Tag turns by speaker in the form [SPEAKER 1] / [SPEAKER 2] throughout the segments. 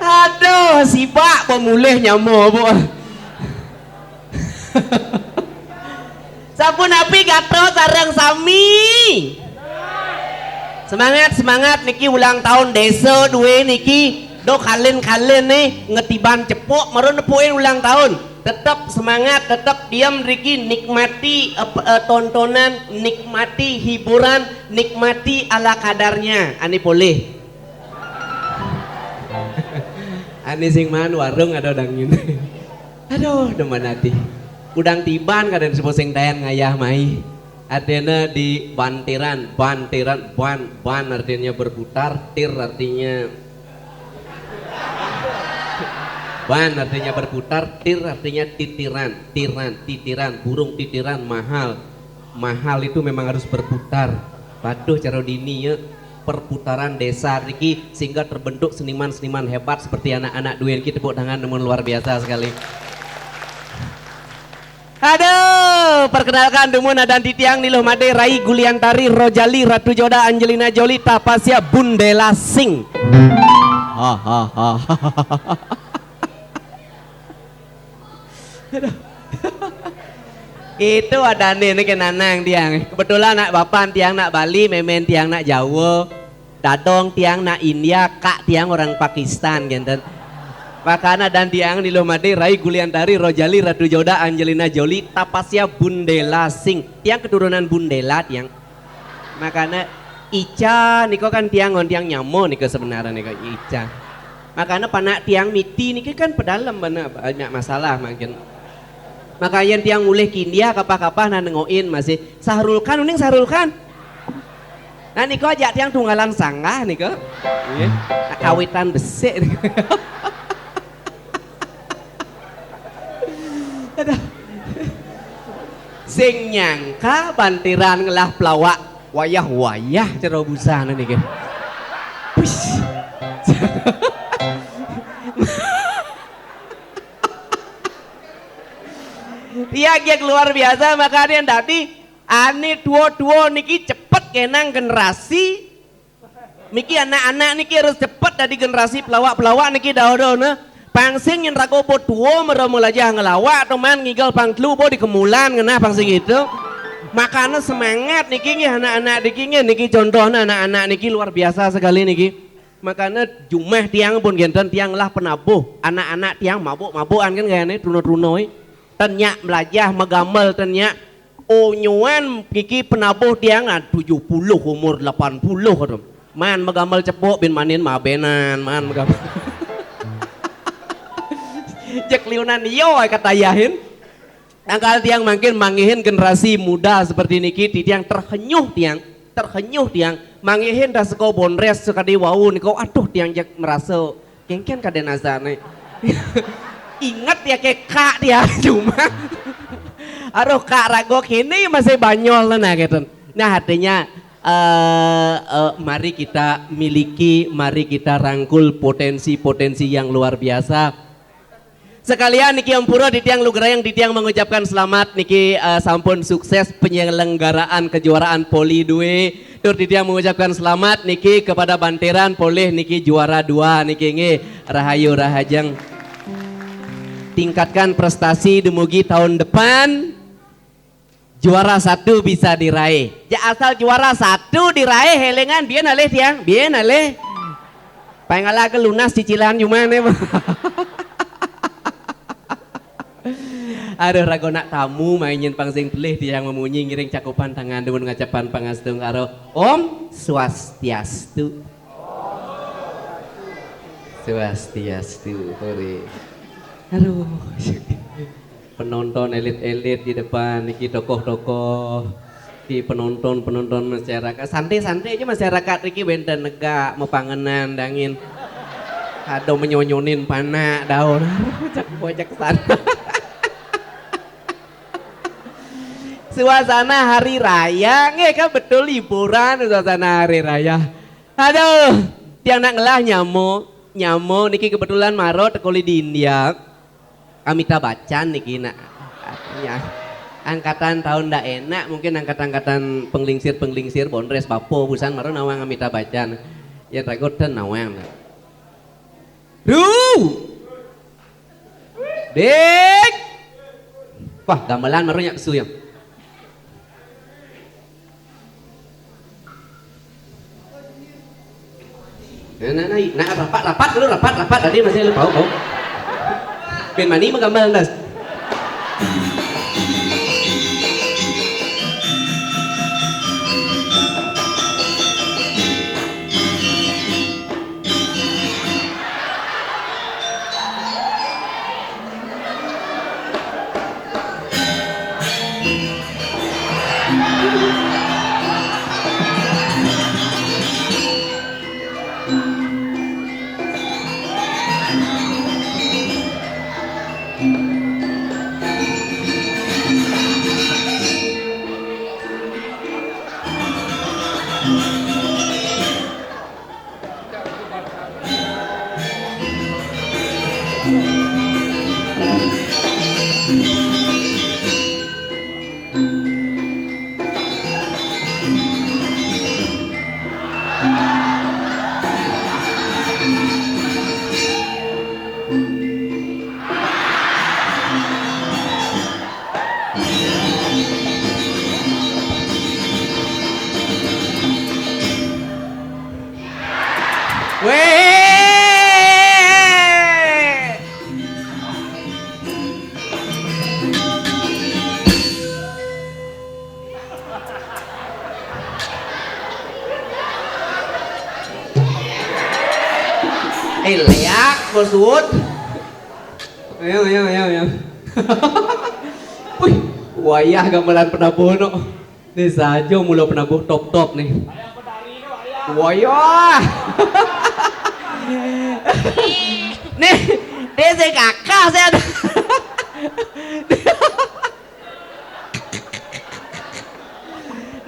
[SPEAKER 1] Aduh, si Pak pemulih nyamuk bu. Sampun api gato sareng sami. Semangat semangat niki ulang tahun desa duwe niki do kalian nih ngetiban cepuk maru nepuin ulang tahun. Tetap semangat, tetap diam Riki, nikmati tontonan, nikmati hiburan, nikmati ala kadarnya. Ani boleh. Ani sing man warung ada dangin. Aduh, demen hati. Udang tiban kadang sepo sing dayan ngayah mai. Adena di bantiran, ban artinya berputar, tir artinya ban artinya berputar, tir artinya titiran, burung titiran mahal itu memang harus berputar. Waduh cara dini ya perputaran desa Riki sehingga terbentuk seniman-seniman hebat seperti anak-anak Duen kita tepuk tangan namun luar biasa sekali. Aduh, perkenalkan Dumun dan Titiang Niluh Made Rai Guliantari Rojali Ratu Joda Angelina Jolie Tapasya Bundela Sing. Itu ada nih kenanang tiang. Kebetulan nak bapan tiang nak Bali, memen tiang nak Jawa, dadong tiang nak India, kak tiang orang Pakistan gitu. Makana dan tiang di Lomade Rai Guliantari Rojali Ratu Joda Angelina Jolie Tapasya Bundela Sing. Tiang keturunan Bundela tiang. Makana Ica niko kan tiang nyamo niko sebenarnya niko Ica. Makana panak tiang miti niko kan pedalam banyak masalah makin. Makanya tiang mulai kindia kapah-kapah na nengoin masih sahrulkan uning sahrulkan. Nah niko aja tiang tunggalan sanggah niko. Iya. Kawitan besek. Sing nyangka bantiran ngelah pelawak wayah cara busana nih kan. Dia luar biasa makanya tadi ane tua niki cepet kenang generasi niki anak-anak niki harus cepet dari generasi pelawak niki daun-daun pangsing yang ragopo tua meremulajah ngelawak teman ngigal pangklu bo di kemulan ngena pangsing itu makanya semangat niki anak-anak niki contohnya anak-anak niki luar biasa sekali niki makanya jumlah tiang pun genten tiang lah penabuh anak-anak tiang mabuk-mabukan kan kayaknya runo-runoi tanya belajar megamel tanya onyuan niki penabuh tiang 70 umur 80 kadang man megamel cepuk bin manin mabenan man megamel jek liunan yo kata yahin angkal tiang makin mangihin generasi muda seperti niki tiang terhenyuh tiang mangihin dah seko bonres sekali wau niko aduh tiang jek merasa kengken kaden azane ingat ya kayak kak dia cuma aduh kak ragok ini masih banyol nah gitu nah artinya mari kita miliki mari kita rangkul potensi yang luar biasa. Sekalian niki ampura di tiang lugerayang di tiang mengucapkan selamat niki sampun sukses penyelenggaraan kejuaraan poli 2 tur di tiang mengucapkan selamat niki kepada banteran poleh niki juara 2 niki nge rahayu rahajang tingkatkan prestasi dumugi tahun depan juara 1 bisa diraih ya asal juara 1 diraih helengan biar naleh tiang biar naleh pengalah ke lunas cicilan gimana aduh rago nak tamu mainin pangsing telih dia yang memunyi ngiring cakupan tangan dengan ngacapan pangastung karo Om Swastiastu hore aduh penonton elit-elit di depan niki tokoh-tokoh di penonton masyarakat santai-santai aja masyarakat niki benten negak mepangenan dangin aduh menyonyonin panak daun cak sana suasana hari raya kan betul liburan suasana hari raya aduh tiang nak ngelah nyamo niki kebetulan maro tekoli di India Amitabh Bachchan niki nak angkatan tahun ndak enak, mungkin angkatan penglingsir Bondres Papo busan maru nawang Amitabh Bachchan. Ya ragoten nawang. Dek. Wah, gamelan maru nya kesu yang. Nah, rapat dulu, rapat tadi masih lu bau. Biar mani menggambar das. Leak bosut. Ayo. Wih, wayah gamelan penabuh nih saja mula penabuh top nih. Wayah. Nih, dia saya kakak saya ada.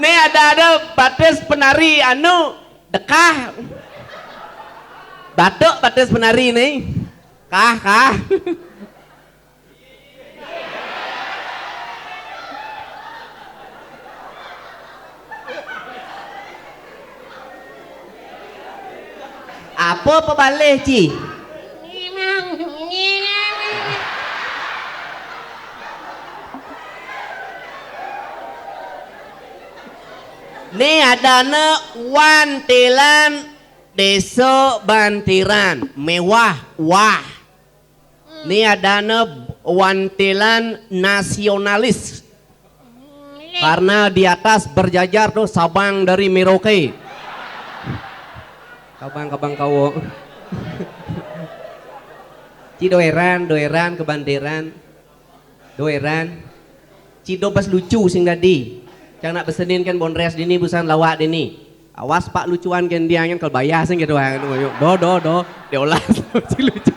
[SPEAKER 1] Nih ada batas penari anu dekah. Batas penari nih. Kah. Apa pebalik, Ci? Nih ada wantilan Desa Bantiran mewah wah. Ini ada wantilan nasionalis. Karena di atas berjajar tuh Sabang dari Merauke. Kabang kawo. Ci doeran kebanderan. Doeran. Ci dobas lucu sing tadi. Jangan nak pesenin kan Bondres dini busan lawak dini. Awas Pak lucuan kan dia kan kalau bayar sih gitu kan. Do diolah lucu.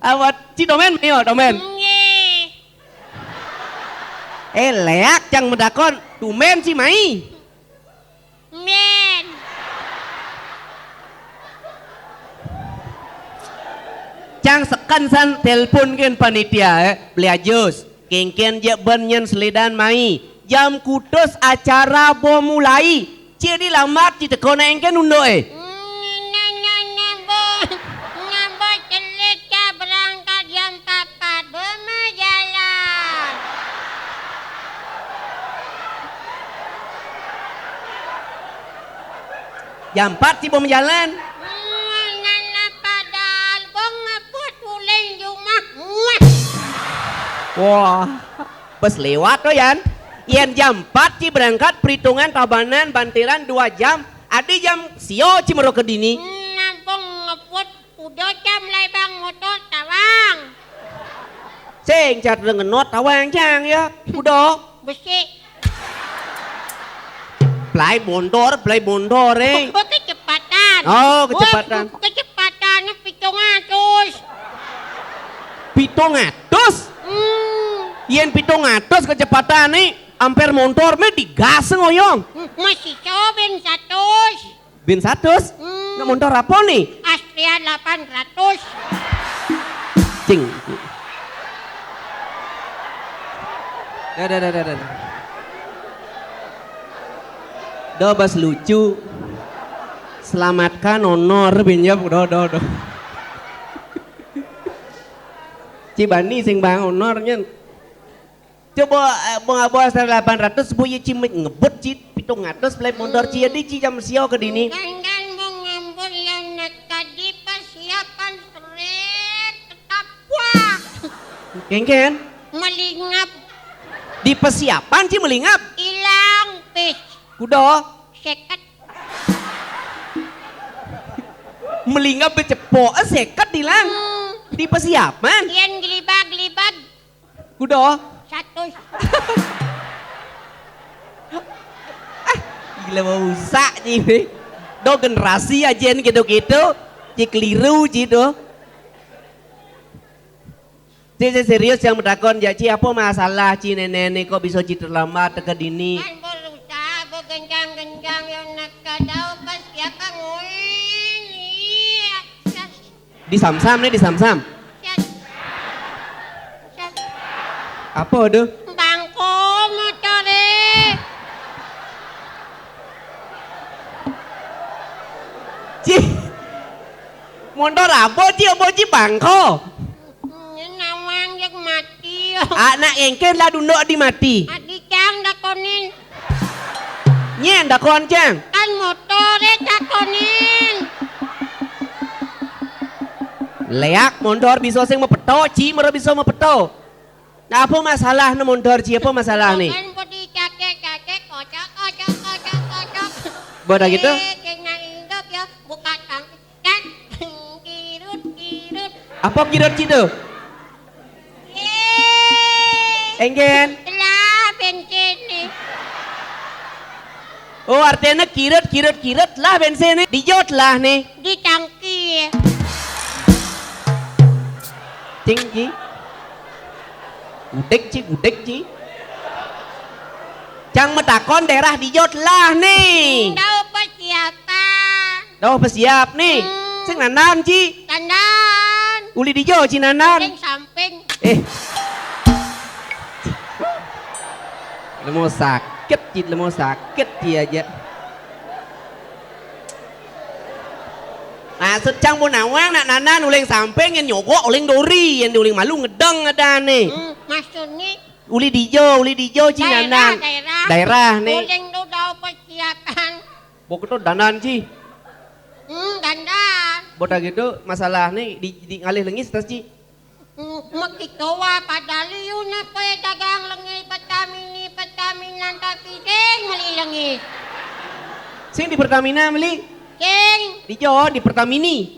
[SPEAKER 1] Awat ci domen mio domen. Leak cang medakon domen si mai. Men. Cang sekan san telepon kan panitia beliajus. Kengken je benyen selidan mai. Jam kutus acara bo mulai. Jadi lambat ci teko nengken undo
[SPEAKER 2] berangkat jam 4 berjalan.
[SPEAKER 1] Jam 4 ci bom jalan.
[SPEAKER 2] Nana padahal bong ngeput pulang rumah.
[SPEAKER 1] Wah, bus lewat tuh Yan. Ian jam 4 ci berangkat perhitungan Tabanan Bantiran 2 jam. Adi jam sio ci mero ke dini.
[SPEAKER 2] Nampung ngeput udah jam lebang motor tawang.
[SPEAKER 1] Sing cat ngenot tawang cang ya. Udah.
[SPEAKER 2] Besi.
[SPEAKER 1] Play bondor
[SPEAKER 2] Kecepatan.
[SPEAKER 1] Oh, kecepatan.
[SPEAKER 2] Kecepatannya 700.
[SPEAKER 1] 700. Yen 700 kecepatan nih ampere motor me digas ngoyong.
[SPEAKER 2] Masih coben 100.
[SPEAKER 1] Bin 100? Nggak motor apa nih?
[SPEAKER 2] Astria 800.
[SPEAKER 1] Cing. Dah. Do bas lucu. Selamatkan honor pinjam do. Cibani sing bang honornya. Coba bos 800 bu ye cimik ngebut ci pitung ngatus play mondor ci di ci jam sio ke dini.
[SPEAKER 2] Kan mau ngambul yang tadi persiapan seret tetap wah.
[SPEAKER 1] Kengken
[SPEAKER 2] Melingap
[SPEAKER 1] di persiapan ci melingap.
[SPEAKER 2] hilang pis
[SPEAKER 1] Kudo
[SPEAKER 2] seket
[SPEAKER 1] melingap becepok seket dilang di persiapan.
[SPEAKER 2] yang gelibag
[SPEAKER 1] Kudo
[SPEAKER 2] 100.
[SPEAKER 1] gila mau usak ci do generasi aja gitu ci keliru ci do. Ci serius yang mendakon ya ci apa masalah ci nenek kok bisa ci terlambat ke dini.
[SPEAKER 2] Kan berusaha begenjang-genjang yang nakadau pas siapa ngoin. Iya.
[SPEAKER 1] Di samsam nih di samsam. Apa tuh?
[SPEAKER 2] Bangko motore.
[SPEAKER 1] Ci motor apa ci bangko.
[SPEAKER 2] Nawang yang mati.
[SPEAKER 1] Anak engkel lah dunduk di mati.
[SPEAKER 2] Adi cang dakonin.
[SPEAKER 1] Nyen dakon cang.
[SPEAKER 2] Kan motore dakonin.
[SPEAKER 1] Leak motor bisa sing mepeto ci mero bisa mepeto. Nah apa masalah nih motor ci apa masalah nih?
[SPEAKER 2] Kan bodi kakek kocok.
[SPEAKER 1] Bodoh gitu?
[SPEAKER 2] Kena indok ya buka tang. Kan kirut.
[SPEAKER 1] Apa kirut ci tuh? Engken.
[SPEAKER 2] Lah bensin nih.
[SPEAKER 1] Oh artinya kirut lah bensin nih. Dijot lah nih.
[SPEAKER 2] Di tangki.
[SPEAKER 1] Cing ci. Gudeg ci. Cang metakon daerah dijot lah nih.
[SPEAKER 2] Tahu persiapan.
[SPEAKER 1] Dah persiap nih. Sing nanan ci.
[SPEAKER 2] Tandan.
[SPEAKER 1] Uli dijo ci nanan.
[SPEAKER 2] Sing samping.
[SPEAKER 1] Lemo sakit ci aja. Nah secang pun nawang nak nanan uling samping yang nyogok uling dori yang uling malu ngedeng ada nih.
[SPEAKER 2] Maksudnya
[SPEAKER 1] Uli dijo ci nanan. Daerah nih.
[SPEAKER 2] Uling tu tahu persiapan.
[SPEAKER 1] Pokoknya danan ci.
[SPEAKER 2] Dandan.
[SPEAKER 1] Bodoh gitu masalah nih di ngalih lengis terus ci.
[SPEAKER 2] Makikawa padahal yun na po dagang langit pataminan tapi ding malilangit.
[SPEAKER 1] Sing di Pertamina beli.
[SPEAKER 2] Ding.
[SPEAKER 1] Dijo di Pertamini.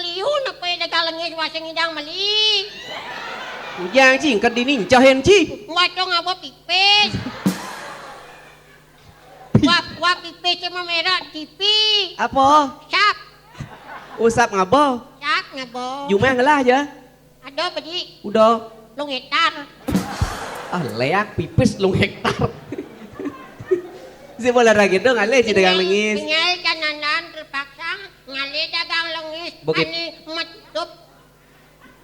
[SPEAKER 2] Liyo na po dagang langit wasang idang mali.
[SPEAKER 1] Ujang ci ngkat dini cahen ci.
[SPEAKER 2] Wato nga po pipis. Wap pipis sama merah tipi.
[SPEAKER 1] Apa?
[SPEAKER 2] Sap.
[SPEAKER 1] Usap ngabo.
[SPEAKER 2] Sap nga po.
[SPEAKER 1] Jumah ngelah aja.
[SPEAKER 2] Ada pa di
[SPEAKER 1] Udah.
[SPEAKER 2] lungitar.
[SPEAKER 1] Leak pipis lung hektar. Si bola lagi tuh ngalih ci dagang lengis.
[SPEAKER 2] Tinggal kananan terpaksa ngali dagang lengis.
[SPEAKER 1] Bukit.
[SPEAKER 2] Ani metup.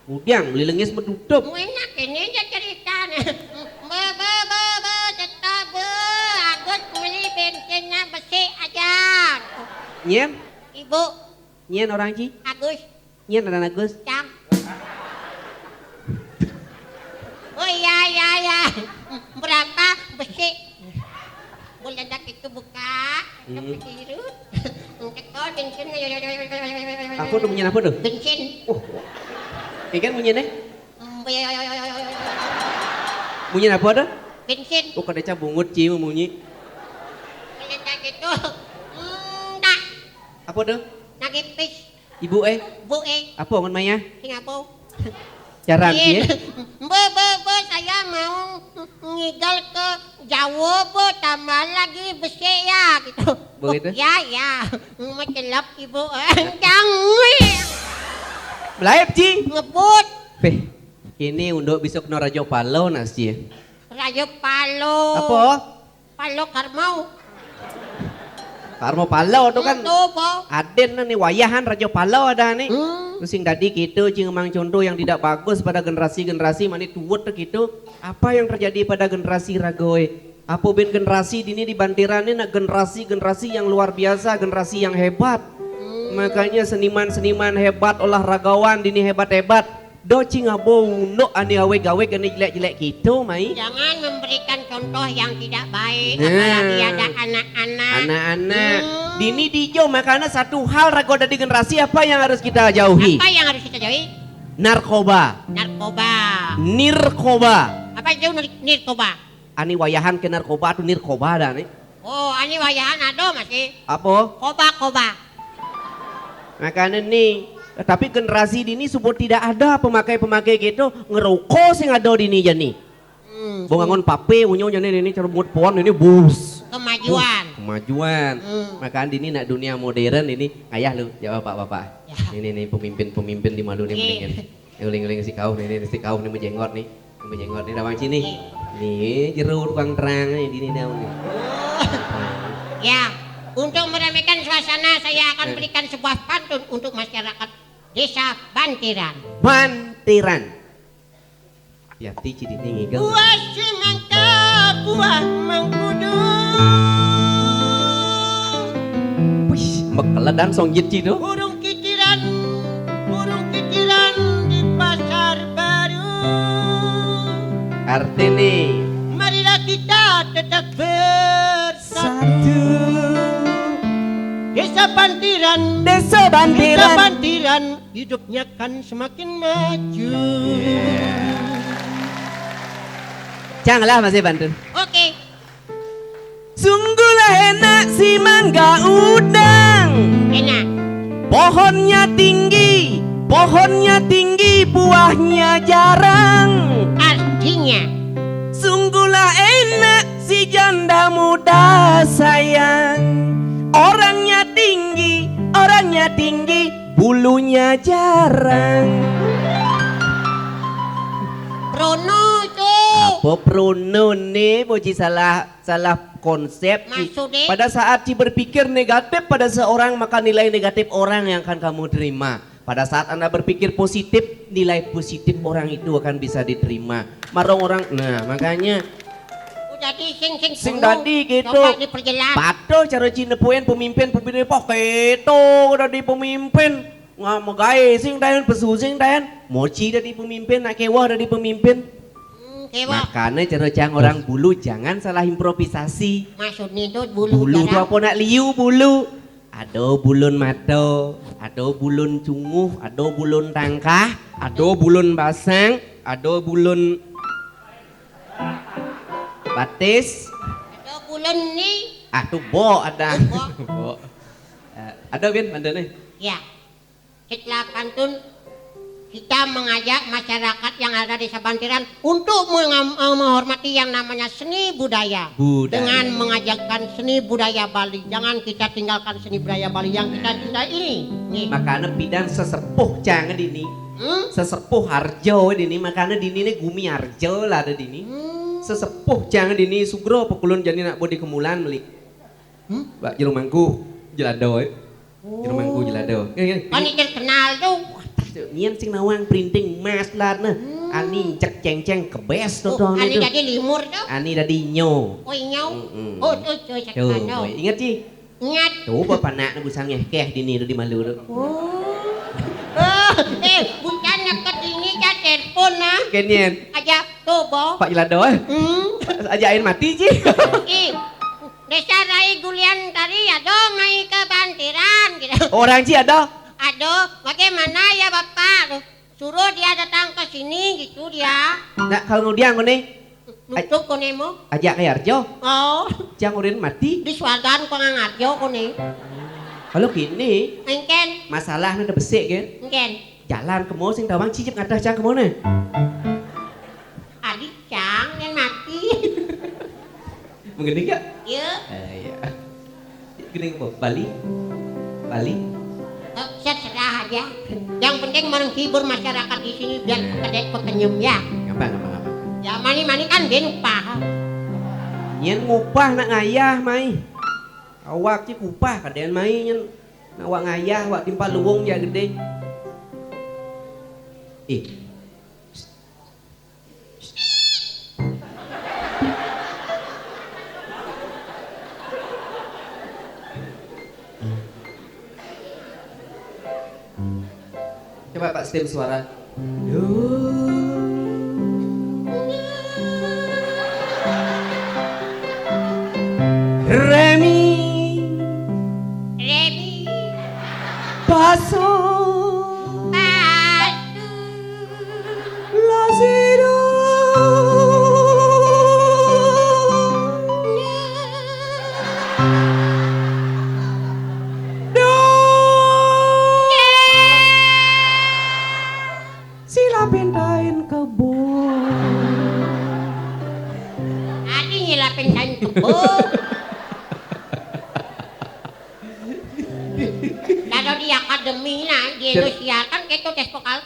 [SPEAKER 1] Ujang beli lengis menutup.
[SPEAKER 2] Enak ini aja ceritanya. Tetap Agus beli bensinnya besi aja.
[SPEAKER 1] Nyen?
[SPEAKER 2] Ibu
[SPEAKER 1] Nyen orang ci?
[SPEAKER 2] Agus
[SPEAKER 1] Nyen ada Agus?
[SPEAKER 2] cang. Oh iya. Berapa besi? Bulandak itu buka. Tapi biru. Tekor bensin.
[SPEAKER 1] Apa tuh nyen apa tuh?
[SPEAKER 2] Bensin.
[SPEAKER 1] Ikan bunyi nih? Bunyi apa tuh?
[SPEAKER 2] Bensin.
[SPEAKER 1] Oh kada bungut ci bunyi.
[SPEAKER 2] Bulandak itu. Dah.
[SPEAKER 1] Apa tuh?
[SPEAKER 2] Nagipis.
[SPEAKER 1] Ibu
[SPEAKER 2] Bu
[SPEAKER 1] apa ngon maya?
[SPEAKER 2] Singapura.
[SPEAKER 1] Caran ci ya?
[SPEAKER 2] Saya mau ngigal ke Jawa, Bu, tambah lagi besi ya, gitu.
[SPEAKER 1] Begitu?
[SPEAKER 2] Ya, macelap Ibu. Jangan.
[SPEAKER 1] Belaip ci?
[SPEAKER 2] Ngebut.
[SPEAKER 1] Peh, ini untuk besok no Rajo Palo nasi ya?
[SPEAKER 2] Raja Palo.
[SPEAKER 1] Apa?
[SPEAKER 2] Palo Karmau.
[SPEAKER 1] Karmo Palau tuh kan
[SPEAKER 2] Tubo.
[SPEAKER 1] Aden nih wayahan Raja Palau ada nih.
[SPEAKER 2] Hmm.
[SPEAKER 1] Sing tadi gitu cing emang contoh yang tidak bagus pada generasi-generasi mani tuwet gitu. Apa yang terjadi pada generasi Ragoy? Apa ben generasi dini di Bantiran ini generasi-generasi yang luar biasa, generasi yang hebat. Makanya seniman-seniman hebat, olahragawan dini hebat-hebat. Do cing abo no ani awek-awek ani jelek-jelek gitu mai.
[SPEAKER 2] Jangan memberikan contoh yang tidak baik,
[SPEAKER 1] Nah.
[SPEAKER 2] apalagi ada anak-anak.
[SPEAKER 1] Anak-anak dini dijo makanya satu hal rago dari generasi apa yang harus kita jauhi?
[SPEAKER 2] Apa yang harus kita jauhi?
[SPEAKER 1] Narkoba.
[SPEAKER 2] Narkoba.
[SPEAKER 1] Nirkoba.
[SPEAKER 2] Apa itu narkoba?
[SPEAKER 1] Ani wayahan ke narkoba atau nirkoba dah nih.
[SPEAKER 2] Oh, ini wayahan ado masih.
[SPEAKER 1] Apa?
[SPEAKER 2] Koba.
[SPEAKER 1] Makanya nih, tapi generasi dini support tidak ada pemakai-pemakai gitu ngerokok sing ada dini jani. Bongangon pape unyo jani ini cara buat pohon ini bus.
[SPEAKER 2] Kemajuan.
[SPEAKER 1] Kemajuan. Makanya dini nak dunia modern ini ayah lu jawab bapak-bapak.
[SPEAKER 2] Ya.
[SPEAKER 1] Ini pemimpin-pemimpin di malu nih
[SPEAKER 2] Oke.
[SPEAKER 1] mendingan. Uling-uling si kau nih si kau nih menjenggot nih. Menjenggot nih dawang sini. Nih jeruk tukang terang nih dini daun nih.
[SPEAKER 2] Ya, untuk meramaikan suasana saya akan berikan sebuah pantun untuk masyarakat Desa Bantiran.
[SPEAKER 1] Bantiran. Hati-hati cidi ngigel.
[SPEAKER 2] Buah semangka, buah mengkudu.
[SPEAKER 1] Wih, bekala dan songjit cido.
[SPEAKER 2] Burung kiciran di pasar baru.
[SPEAKER 1] Arti nih.
[SPEAKER 2] Marilah kita tetap bersatu.
[SPEAKER 1] Satu.
[SPEAKER 2] Desa Bantiran,
[SPEAKER 1] Desa
[SPEAKER 2] Desa
[SPEAKER 1] Bantiran.
[SPEAKER 2] Bantiran, hidupnya kan semakin maju.
[SPEAKER 1] Janganlah masih Banten.
[SPEAKER 2] Oke,
[SPEAKER 1] Sungguhlah enak si mangga udang.
[SPEAKER 2] enak.
[SPEAKER 1] Pohonnya tinggi, buahnya jarang.
[SPEAKER 2] Artinya,
[SPEAKER 1] Sungguhlah enak si janda muda sayang. Orangnya tinggi, bulunya jarang.
[SPEAKER 2] Prono tuh.
[SPEAKER 1] Apa prono nih, Boci salah konsep.
[SPEAKER 2] Maksudnya?
[SPEAKER 1] Pada saat Ci berpikir negatif pada seorang maka nilai negatif orang yang akan kamu terima. Pada saat Anda berpikir positif, nilai positif orang itu akan bisa diterima. Marong orang, nah makanya
[SPEAKER 2] Jadi
[SPEAKER 1] sing tadi gitu.
[SPEAKER 2] Coba diperjelas.
[SPEAKER 1] Pato cara Cina poin pemimpin pok keto udah di pemimpin. Nggak mau gaya sing dayan pesu sing dayan. Mochi dari pemimpin, nak kewah dari pemimpin.
[SPEAKER 2] Kewa.
[SPEAKER 1] Makanya cara cang orang bulu jangan salah improvisasi.
[SPEAKER 2] Maksudnya itu bulu.
[SPEAKER 1] Bulu tuh
[SPEAKER 2] darah.
[SPEAKER 1] apa nak liu bulu. Ada bulun mato, ada bulun cunguh, ada bulun tangkah, ada bulun basang, ada bulun batis.
[SPEAKER 2] Ada bulan nih.
[SPEAKER 1] Ah tuh bo ada.
[SPEAKER 2] Bo.
[SPEAKER 1] Bo. Ada bin ada nih.
[SPEAKER 2] Ya. Setelah pantun kita mengajak masyarakat yang ada di Sabantiran untuk menghormati yang namanya seni budaya. Dengan mengajarkan seni budaya Bali. Jangan kita tinggalkan seni budaya Bali yang kita cintai ini. Nih.
[SPEAKER 1] Makanya bidan sesepuh jangan dini. Sesepuh harjo dini makanya dini ini gumi harjo lah ada dini. Sesepuh jangan dini sugro pekulun jadi nak bodi kemulan beli. Mbak jelumangku jelado. Jelumangku jelado.
[SPEAKER 2] Kan ini kenal tuh.
[SPEAKER 1] Nien sing nawang printing mas lah nah. Ani cek ceng kebes tuh tuh.
[SPEAKER 2] Ani jadi limur tuh.
[SPEAKER 1] Ani tadi nyo.
[SPEAKER 2] Oh inyau. Oh tuh
[SPEAKER 1] Tuh,
[SPEAKER 2] cekano.
[SPEAKER 1] ingat sih.
[SPEAKER 2] Ingat.
[SPEAKER 1] Tuh bapak nak busangnya keh dini di malu tuh.
[SPEAKER 2] Bukan neket ini ya telepon nah.
[SPEAKER 1] Kenien.
[SPEAKER 2] Aja tuh bo.
[SPEAKER 1] Pak Jelado ajain mati sih.
[SPEAKER 2] Desa Rai Gulian tadi ya dong naik ke Bantiran gitu.
[SPEAKER 1] Orang sih ada.
[SPEAKER 2] Aduh, bagaimana ya Bapak? Suruh dia datang ke sini gitu dia.
[SPEAKER 1] Nah kalau dia nih
[SPEAKER 2] Nutup ko nemo.
[SPEAKER 1] ajak ke Arjo.
[SPEAKER 2] Oh,
[SPEAKER 1] Jangan urin mati.
[SPEAKER 2] di swagan ko nga ngadyo ko ni.
[SPEAKER 1] Kalau gini
[SPEAKER 2] Engken,
[SPEAKER 1] masalahnya udah besek kan.
[SPEAKER 2] engken.
[SPEAKER 1] Jalan ke mall sing tawang cicip ngadah cang ke mana?
[SPEAKER 2] Adik cang yang mati.
[SPEAKER 1] Mengenai gak?
[SPEAKER 2] Ya,
[SPEAKER 1] Iya. Gini ke Bali. Bali.
[SPEAKER 2] serah aja. Yang penting menghibur masyarakat di sini biar kedek pekenyum ya.
[SPEAKER 1] Ngapa.
[SPEAKER 2] Ya mani kan dia upah.
[SPEAKER 1] Nyen ngupah nak ngayah mai. Awak ci kupah kadean main awak ngayah awak timpa luwung ya gede. Coba Pak stem suara. Remi paso la sera do sila pindahin kebun.
[SPEAKER 2] Adi ngilapin kain kebun. Kalau di akademi nah di Indonesia kan gitu tes vokal.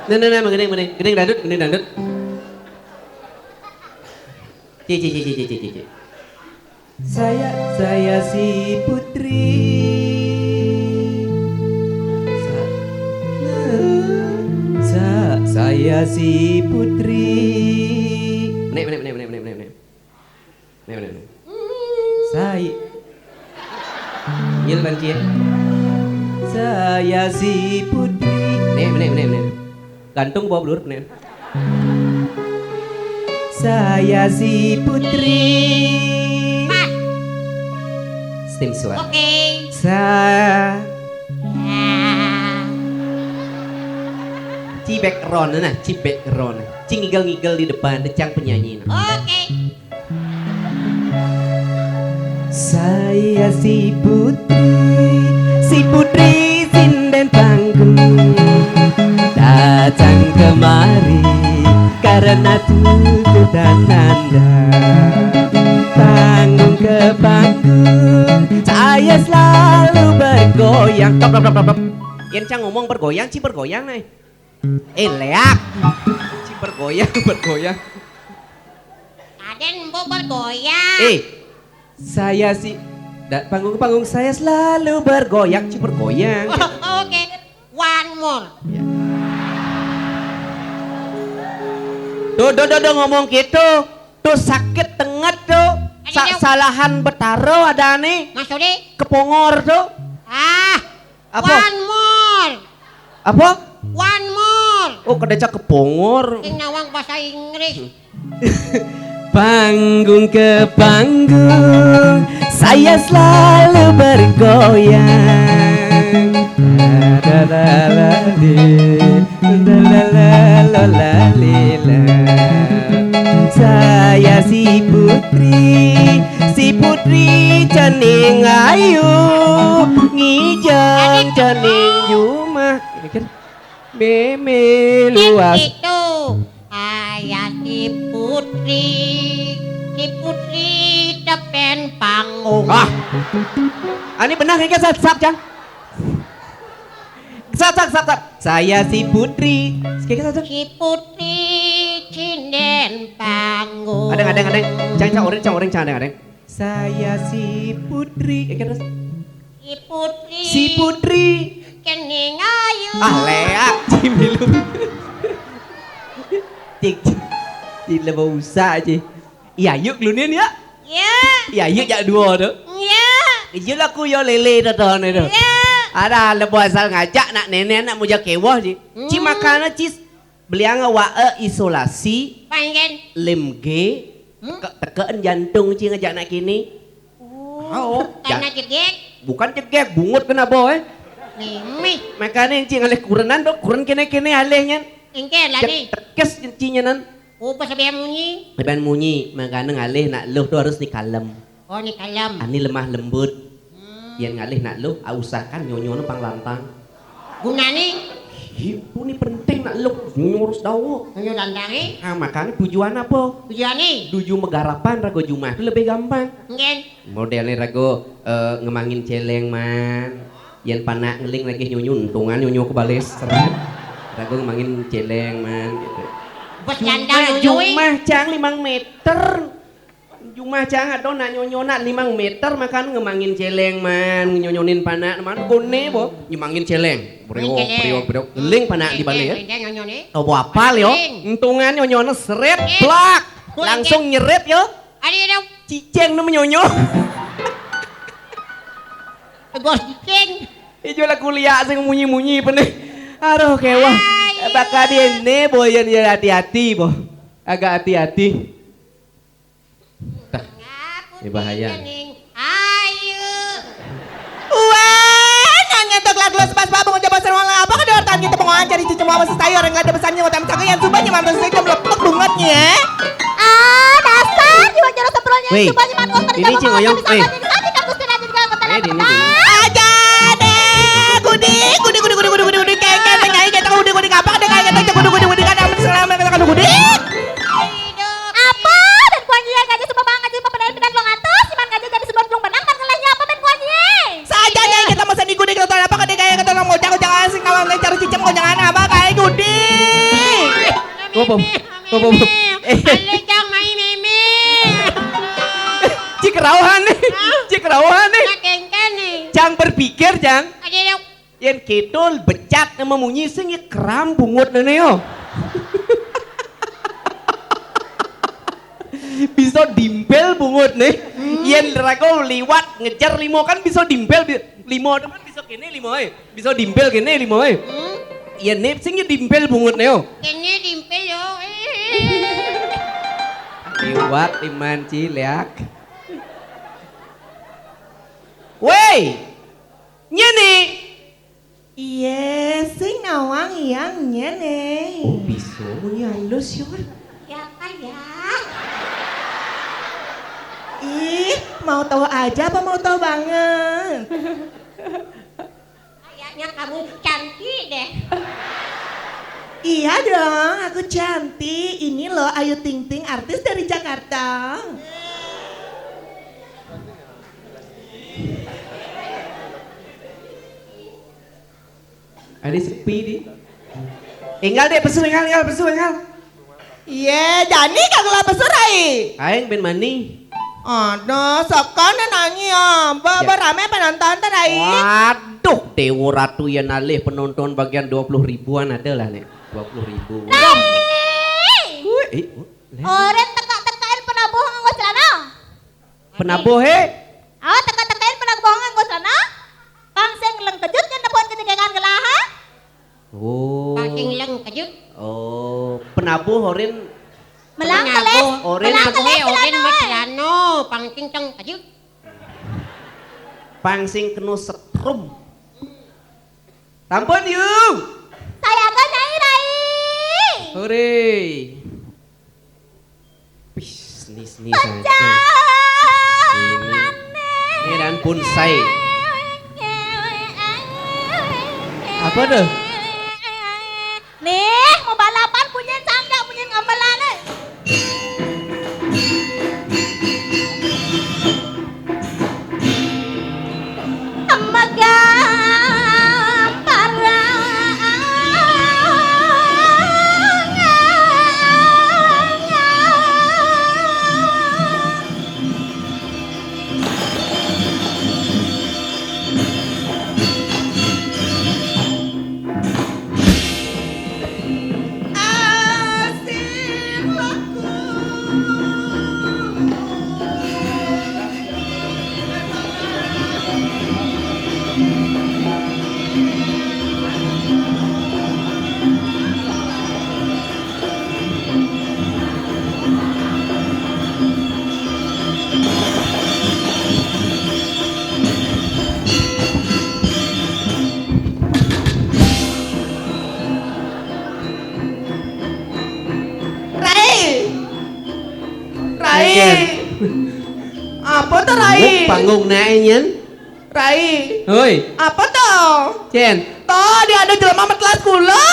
[SPEAKER 1] Nah, gedeng dandut. Ci. Saya si Putri. Saya si Putri. Menek. Saya. Yel banci. Saya si Putri. Menek. Gantung bawa blur menek. Saya si Putri. Stem suara.
[SPEAKER 2] Oke.
[SPEAKER 1] Ci background nah, ci background. Ci ngigel di depan, decang penyanyi.
[SPEAKER 2] Oke.
[SPEAKER 1] Saya si Putri sinden panggung datang kemari karena tuntutan Anda. Panggung ke panggung saya selalu bergoyang. Top. Yang cang ngomong bergoyang, ci bergoyang nih. Leak. Ci bergoyang.
[SPEAKER 2] Aden mau bergoyang.
[SPEAKER 1] Saya si panggung ke panggung saya selalu bergoyang, ci bergoyang.
[SPEAKER 2] Oke. One more.
[SPEAKER 1] Tuh ngomong gitu. Tuh sakit tengah tuh. Salahan betaro ada nih.
[SPEAKER 2] Maksudnya?
[SPEAKER 1] Kepongor tuh. Apa?
[SPEAKER 2] One more.
[SPEAKER 1] Apa?
[SPEAKER 2] One more.
[SPEAKER 1] Oh kedeca kepongor.
[SPEAKER 2] Yang nawang bahasa Inggris.
[SPEAKER 1] Panggung ke panggung saya selalu bergoyang. Saya si Putri cening ayu ngijeng cening jumah meme luas.
[SPEAKER 2] Itu ayah si Putri depan panggung.
[SPEAKER 1] Ini benar kan sap Cang? Sap. Saya si Putri.
[SPEAKER 2] Si Putri cinden panggung.
[SPEAKER 1] Ada. Cang orang. Saya si Putri. Terus. Si Putri.
[SPEAKER 2] Kening ayu.
[SPEAKER 1] Leak cimilu. Cik. Tidak mau usah aja. Iya yuk lunin ya. Iya yuk jak dua tu. Iya lah aku yo lele tu tu. Ada lebu asal ngajak nak nenek nak muja kewah je. Ci makana cis beliang awak isolasi.
[SPEAKER 2] Panggil.
[SPEAKER 1] Lemge. Tekan jantung ci ngajak nak kini.
[SPEAKER 2] Karena cegek.
[SPEAKER 1] Bukan cegek, bungut kena boy.
[SPEAKER 2] Mimi.
[SPEAKER 1] Makanya ci ngalih kurenan dok, kuren kene alehnya.
[SPEAKER 2] Ingke lah ni.
[SPEAKER 1] Tekes cinya nan.
[SPEAKER 2] Apa sabihan munyi?
[SPEAKER 1] Sabihan munyi, makanya ngalih nak luh tu harus ni kalem.
[SPEAKER 2] Oh ni kalem.
[SPEAKER 1] Ani lemah lembut. Yang ngalih nak luh, usahakan nyonyo pang lantang.
[SPEAKER 2] Guna ni?
[SPEAKER 1] Itu nih penting nak luk ngurus dawo.
[SPEAKER 2] Nyo dandangi.
[SPEAKER 1] Ah makanya tujuan apa?
[SPEAKER 2] Tujuane.
[SPEAKER 1] Tuju megarapan rago Jumat itu lebih gampang.
[SPEAKER 2] Ngen.
[SPEAKER 1] Modelnya rago ngemangin celeng man. Yang panak ngeling lagi nyunyu untungan nyunyu kebales seret. Rago ngemangin celeng man gitu.
[SPEAKER 2] Bercanda
[SPEAKER 1] Jumah cang 5 meter. Jumah cang atau nak nyonyona 5 meter makan ngemangin celeng man nyonyonin panak man gone bo nyemangin celeng. Priok ngeling panak di balik ya. Oh apal yo. Untungan nyonyona seret plak. Langsung nyeret yo.
[SPEAKER 2] Ada
[SPEAKER 1] Ciceng na menyonyo.
[SPEAKER 2] bos cicing.
[SPEAKER 1] Ijo lah kuliah sing munyi-munyi peneh. Aduh kewah. Bakal diene boyan ya hati-hati boh. Agak hati-hati. Tah. Ini bahaya.
[SPEAKER 2] Ayo.
[SPEAKER 3] Wah, nyanyetok lagu sepas babong coba serwang apa ke dortan kita pengoan cari cucu mama sayur yang ada pesannya ngotam yang subanya mantu saya melepek bungetnya.
[SPEAKER 4] Dasar jiwa jorok semprolnya
[SPEAKER 1] Weh,
[SPEAKER 4] subanya mantu tadi
[SPEAKER 1] ini Cing Oyong, weh.
[SPEAKER 3] Aja deh, gudi kayak kita gudi kapak deh kayak kita gudi kan amat selama kita gudi.
[SPEAKER 4] Apa dan kuanya gaji semua banget sih pemenang pindah lo ngatus cuman gaji jadi sebelum belum benang kan kelahnya apa ben kuanya
[SPEAKER 3] Saja deh kita masa di gudi kita apa kayak kita mau jangan sih kawan cari cicem kau jangan apa kayak gudi.
[SPEAKER 1] Kopom.
[SPEAKER 2] Alecang main meme.
[SPEAKER 1] Cik rauhan nih.
[SPEAKER 2] Nakengken nih.
[SPEAKER 1] Cang berpikir cang.
[SPEAKER 2] Ada
[SPEAKER 1] Yang kidul becak sama munyi sing ya keram bungut nene yo. Bisa dimpel bungut nih. Yen rago liwat ngejar limo kan bisa dimpel limo teman bisa kene limo bisa dimpel kene limo Yen nih sing ya dimpel bungut nih yo.
[SPEAKER 2] Kene dimpel yo.
[SPEAKER 1] Liwat iman cileak. Wey, nyene.
[SPEAKER 3] Iya, sing nawang yang nyene.
[SPEAKER 1] Oh bisa ya halus yo.
[SPEAKER 4] ya ya
[SPEAKER 3] Ih, mau tahu aja apa mau tahu banget?
[SPEAKER 2] Kayaknya kamu cantik deh.
[SPEAKER 3] Iya dong, aku cantik. Ini loh Ayu Ting Ting, artis dari Jakarta.
[SPEAKER 1] Ada sepi di. Enggal deh pesu enggal.
[SPEAKER 3] Iya, Jani kagak lapar surai.
[SPEAKER 1] Aing ben mani.
[SPEAKER 3] Ada, sekarang nanya, Baba rame penonton terai.
[SPEAKER 1] Waduh, Dewa Ratu yang alih penonton bagian 20 ribuan ada lah nih. 20 ribu.
[SPEAKER 4] orang teka-tekain penabuh nganggo celana
[SPEAKER 1] Penabuh he.
[SPEAKER 4] teka-tekain penabuh nganggo celana pangseng leng kejut yang nepon ketigaan gelaha
[SPEAKER 1] Oh.
[SPEAKER 2] Paking leng kejut.
[SPEAKER 1] Oh, penabuh horin
[SPEAKER 4] melang
[SPEAKER 2] Penabuh.
[SPEAKER 4] keles
[SPEAKER 1] Oren
[SPEAKER 4] melang
[SPEAKER 2] Oke,
[SPEAKER 4] keles
[SPEAKER 2] oren
[SPEAKER 4] celana
[SPEAKER 2] macilano, pangking ceng kejut.
[SPEAKER 1] pangsing kenu setrum. Tampun yuk.
[SPEAKER 4] saya kan nyai rai
[SPEAKER 1] Hore. Seni saja. Ini dan bonsai. Apa tuh?
[SPEAKER 4] nih mau balapan punya sangga punya gamelan
[SPEAKER 3] Rai. Apa tuh Rai?
[SPEAKER 1] Panggung naenyen.
[SPEAKER 3] Rai.
[SPEAKER 1] Hoi,
[SPEAKER 3] Apa tuh?
[SPEAKER 1] Chen,
[SPEAKER 3] Toh, dia ada jelema kelas kula.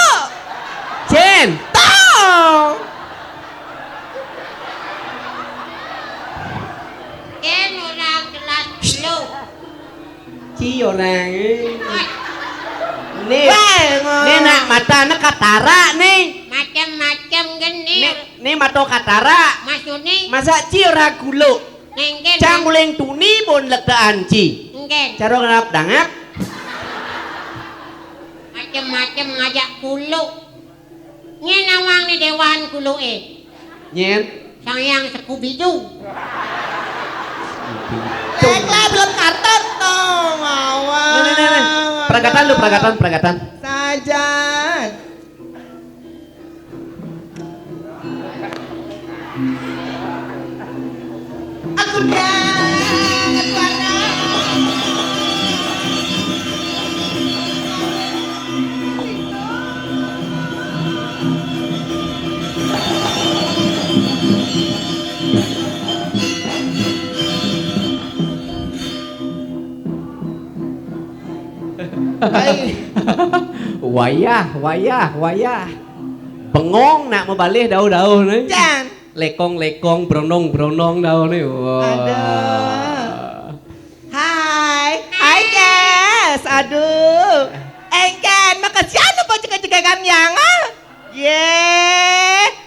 [SPEAKER 1] Cen.
[SPEAKER 3] Toh.
[SPEAKER 2] Ken orang kelas lu.
[SPEAKER 1] Ci orang.
[SPEAKER 2] Oi,
[SPEAKER 1] Nih. Nih nak mata nak katara nih.
[SPEAKER 2] macam-macam gini.
[SPEAKER 1] Nih mata katara.
[SPEAKER 2] Maksudnya,
[SPEAKER 1] Masa ci ora gulo.
[SPEAKER 2] nengken.
[SPEAKER 1] Cang uleng tuni bon legdaan ci.
[SPEAKER 2] Nengken.
[SPEAKER 1] Caro ngarap dangap.
[SPEAKER 2] Macam-macam ngajak kulo. Nyen nawang ni dewan kulo
[SPEAKER 1] Nyen.
[SPEAKER 2] Sayang Scooby-Doo.
[SPEAKER 3] Tekla belum karton toh. Mawar.
[SPEAKER 1] Nih. Peragatan lu, peragatan.
[SPEAKER 3] Sajan. Aku dapat warna. Wayah. Bengong nak membalik daun nih. Jan.
[SPEAKER 1] Lekong, bronong daun nih.
[SPEAKER 3] Aduh. Hai guys. Aduh. Engken, makasih anu po cika-cika kamyang ah.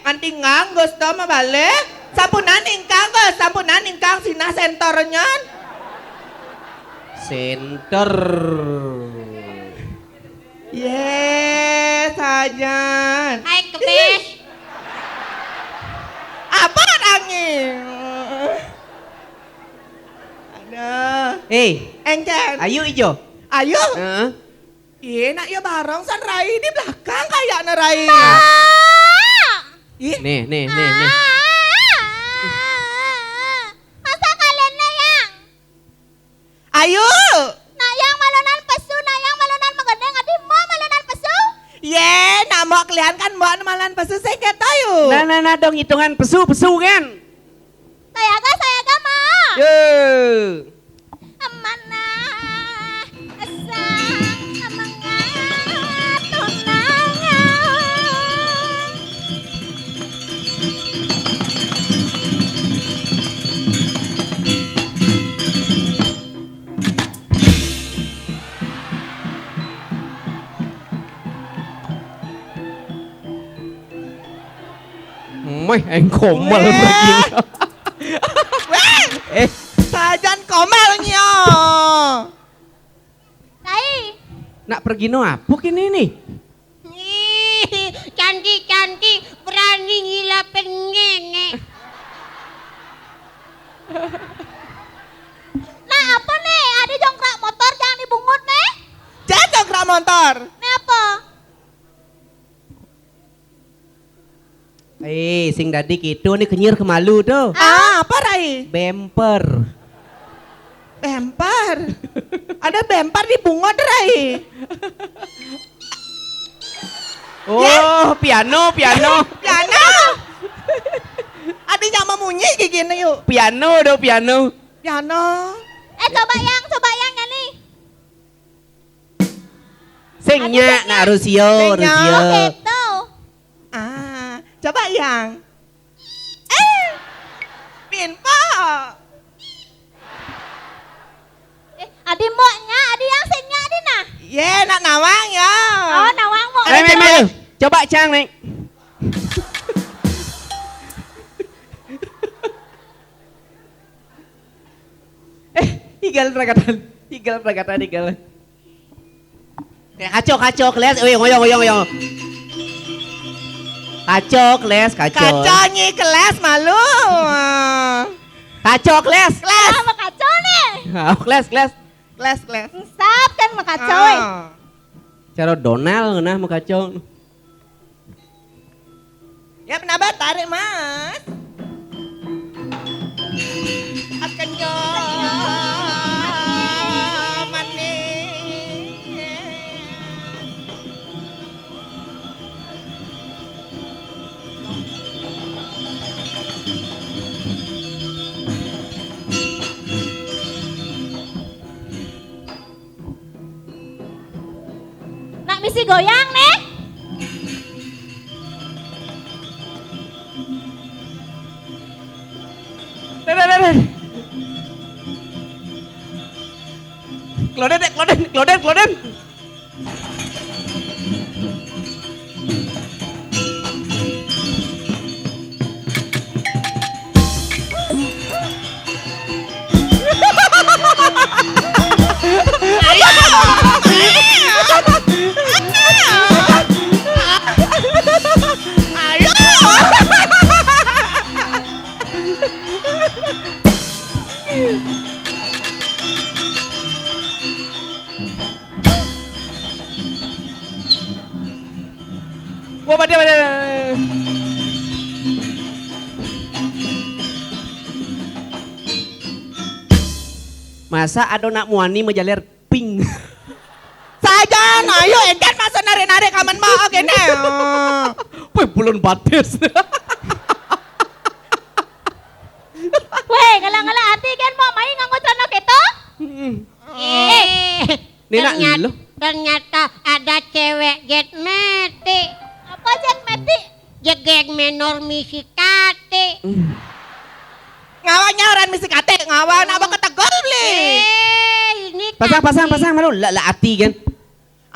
[SPEAKER 3] Anti nganggos to mabalik. Sampunan ingkang sina sentornya.
[SPEAKER 1] Center.
[SPEAKER 3] Sajan.
[SPEAKER 2] Hai kebes.
[SPEAKER 3] Apa angin? Aduh. Engken.
[SPEAKER 1] Ayo ijo.
[SPEAKER 3] Ayo.
[SPEAKER 1] Heeh.
[SPEAKER 3] Iya, nak ya bareng san Rai di belakang kayak na Rai. Ih,
[SPEAKER 1] Nih.
[SPEAKER 4] Masa kalian nayang?
[SPEAKER 3] ayo.
[SPEAKER 4] Nayang malunan pesu, nayang malunan magandang adi mo malunan pesu.
[SPEAKER 3] Nak mau kalian kan mau malan pasti saya tayo.
[SPEAKER 1] Nah dong hitungan pesu kan.
[SPEAKER 4] Saya ma.
[SPEAKER 1] Ye.
[SPEAKER 4] Amana asa amanga tunanga.
[SPEAKER 1] Mày anh komel pergi.
[SPEAKER 3] Sajan komelnya.
[SPEAKER 4] Dai,
[SPEAKER 1] Nak pergi no apuk ini nih.
[SPEAKER 2] Cantik berani ngilapin ngenge.
[SPEAKER 4] nah apa nih? Ada jongkrak motor jangan dibungut nih.
[SPEAKER 3] Jangan gerak motor.
[SPEAKER 4] Nih apa?
[SPEAKER 1] Sing dadi gitu nih kenyir kemalu tuh.
[SPEAKER 3] Apa Rai?
[SPEAKER 1] Bemper.
[SPEAKER 3] Bempar. Ada bempar di bungot Rai.
[SPEAKER 1] Oh, piano.
[SPEAKER 3] Piano. Ada yang memunyi kayak gini yuk.
[SPEAKER 1] Piano.
[SPEAKER 3] Piano.
[SPEAKER 4] Coba yang ya nih.
[SPEAKER 1] Singnya nak Rusio.
[SPEAKER 3] Singnya.
[SPEAKER 4] Gitu.
[SPEAKER 3] Coba yang. Pinpa.
[SPEAKER 4] Adi moknya, adi yang singnya adi nah.
[SPEAKER 3] Nak nawang ya.
[SPEAKER 4] Oh, nawang mo.
[SPEAKER 1] Coba Cang nih. Higal peragatan. Kacau, keles. Oyong. Kacau.
[SPEAKER 3] Nyi kelas malu.
[SPEAKER 1] Kacau, keles.
[SPEAKER 4] Ah, makacau nih.
[SPEAKER 1] Keles.
[SPEAKER 4] Sap kan makacau.
[SPEAKER 1] Cara Donald nah mau kacau.
[SPEAKER 3] Ya kenapa tarik mas? Akannya manis.
[SPEAKER 4] goyang nih.
[SPEAKER 1] Den. Kloden. Wah, pada. Masa ada nak muani menjalir ping.
[SPEAKER 3] Saja, ayo enggan masa nari-nari kaman mau oke nih.
[SPEAKER 1] Wih, belum batis.
[SPEAKER 4] Weh, ngalang-ngalang hati kan mau main nganggo celana keto?
[SPEAKER 1] Nina lo.
[SPEAKER 2] Ternyata ada cewek jet meti.
[SPEAKER 4] Apa Jet Meti?
[SPEAKER 2] Jegeg menor misi kate.
[SPEAKER 3] Ngawanya orang misi kate, ngawan abang ketegol beli.
[SPEAKER 2] Ini kan
[SPEAKER 1] Pasang malu lah hati kan.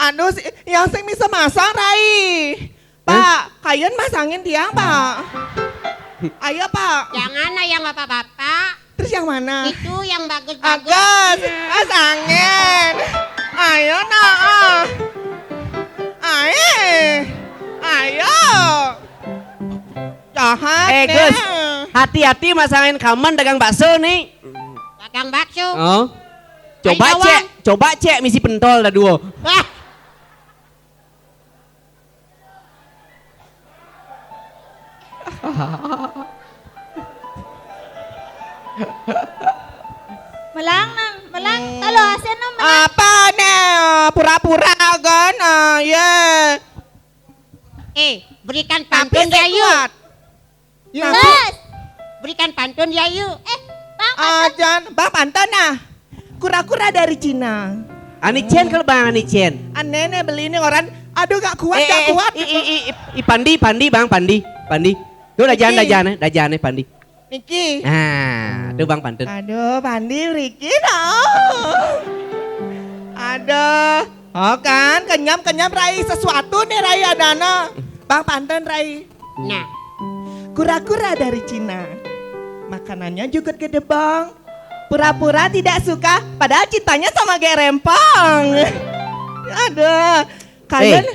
[SPEAKER 3] Aduh, yang sing bisa masang Rai. Pak, kalian masangin tiang Pak. Ayo Pak.
[SPEAKER 2] jangan yang bapak-bapak.
[SPEAKER 3] Terus yang mana?
[SPEAKER 2] Itu yang bagus-bagus.
[SPEAKER 3] Agus, masangin. Ayo nak. Ayo. Jahat
[SPEAKER 1] Gus,
[SPEAKER 3] deh.
[SPEAKER 1] hati-hati masangin kaman dagang bakso nih.
[SPEAKER 2] Dagang bakso.
[SPEAKER 1] Oh.
[SPEAKER 2] Ayo,
[SPEAKER 1] Coba cek misi pentol dah duo.
[SPEAKER 2] Wah,
[SPEAKER 4] Melang, talo asin no melang.
[SPEAKER 3] Apa nih? Pura-pura kan? Ya.
[SPEAKER 2] berikan
[SPEAKER 3] Tapi
[SPEAKER 2] pantun ya
[SPEAKER 3] saya
[SPEAKER 2] yuk.
[SPEAKER 3] kuat. Ya.
[SPEAKER 4] Gus,
[SPEAKER 2] Berikan pantun ya yuk.
[SPEAKER 4] Bang,
[SPEAKER 3] Jangan, Bang Panton nah. Kura-kura dari Cina.
[SPEAKER 1] Anicen kalau bang Anicen.
[SPEAKER 3] Aneh beli ini orang. Aduh gak kuat, gak kuat.
[SPEAKER 1] Pandi bang Pandi. Tuh dajan Pandi.
[SPEAKER 3] Niki.
[SPEAKER 1] Nah, tuh bang pantun.
[SPEAKER 3] Aduh, Pandi, Riki Aduh. Oh kan, kenyam Rai. Sesuatu nih Rai adana. Bang Panton Rai.
[SPEAKER 2] Nah,
[SPEAKER 3] Kura-kura dari Cina. Makanannya juga gede bang. Pura-pura tidak suka, padahal cintanya sama kayak rempong. Aduh. Kalian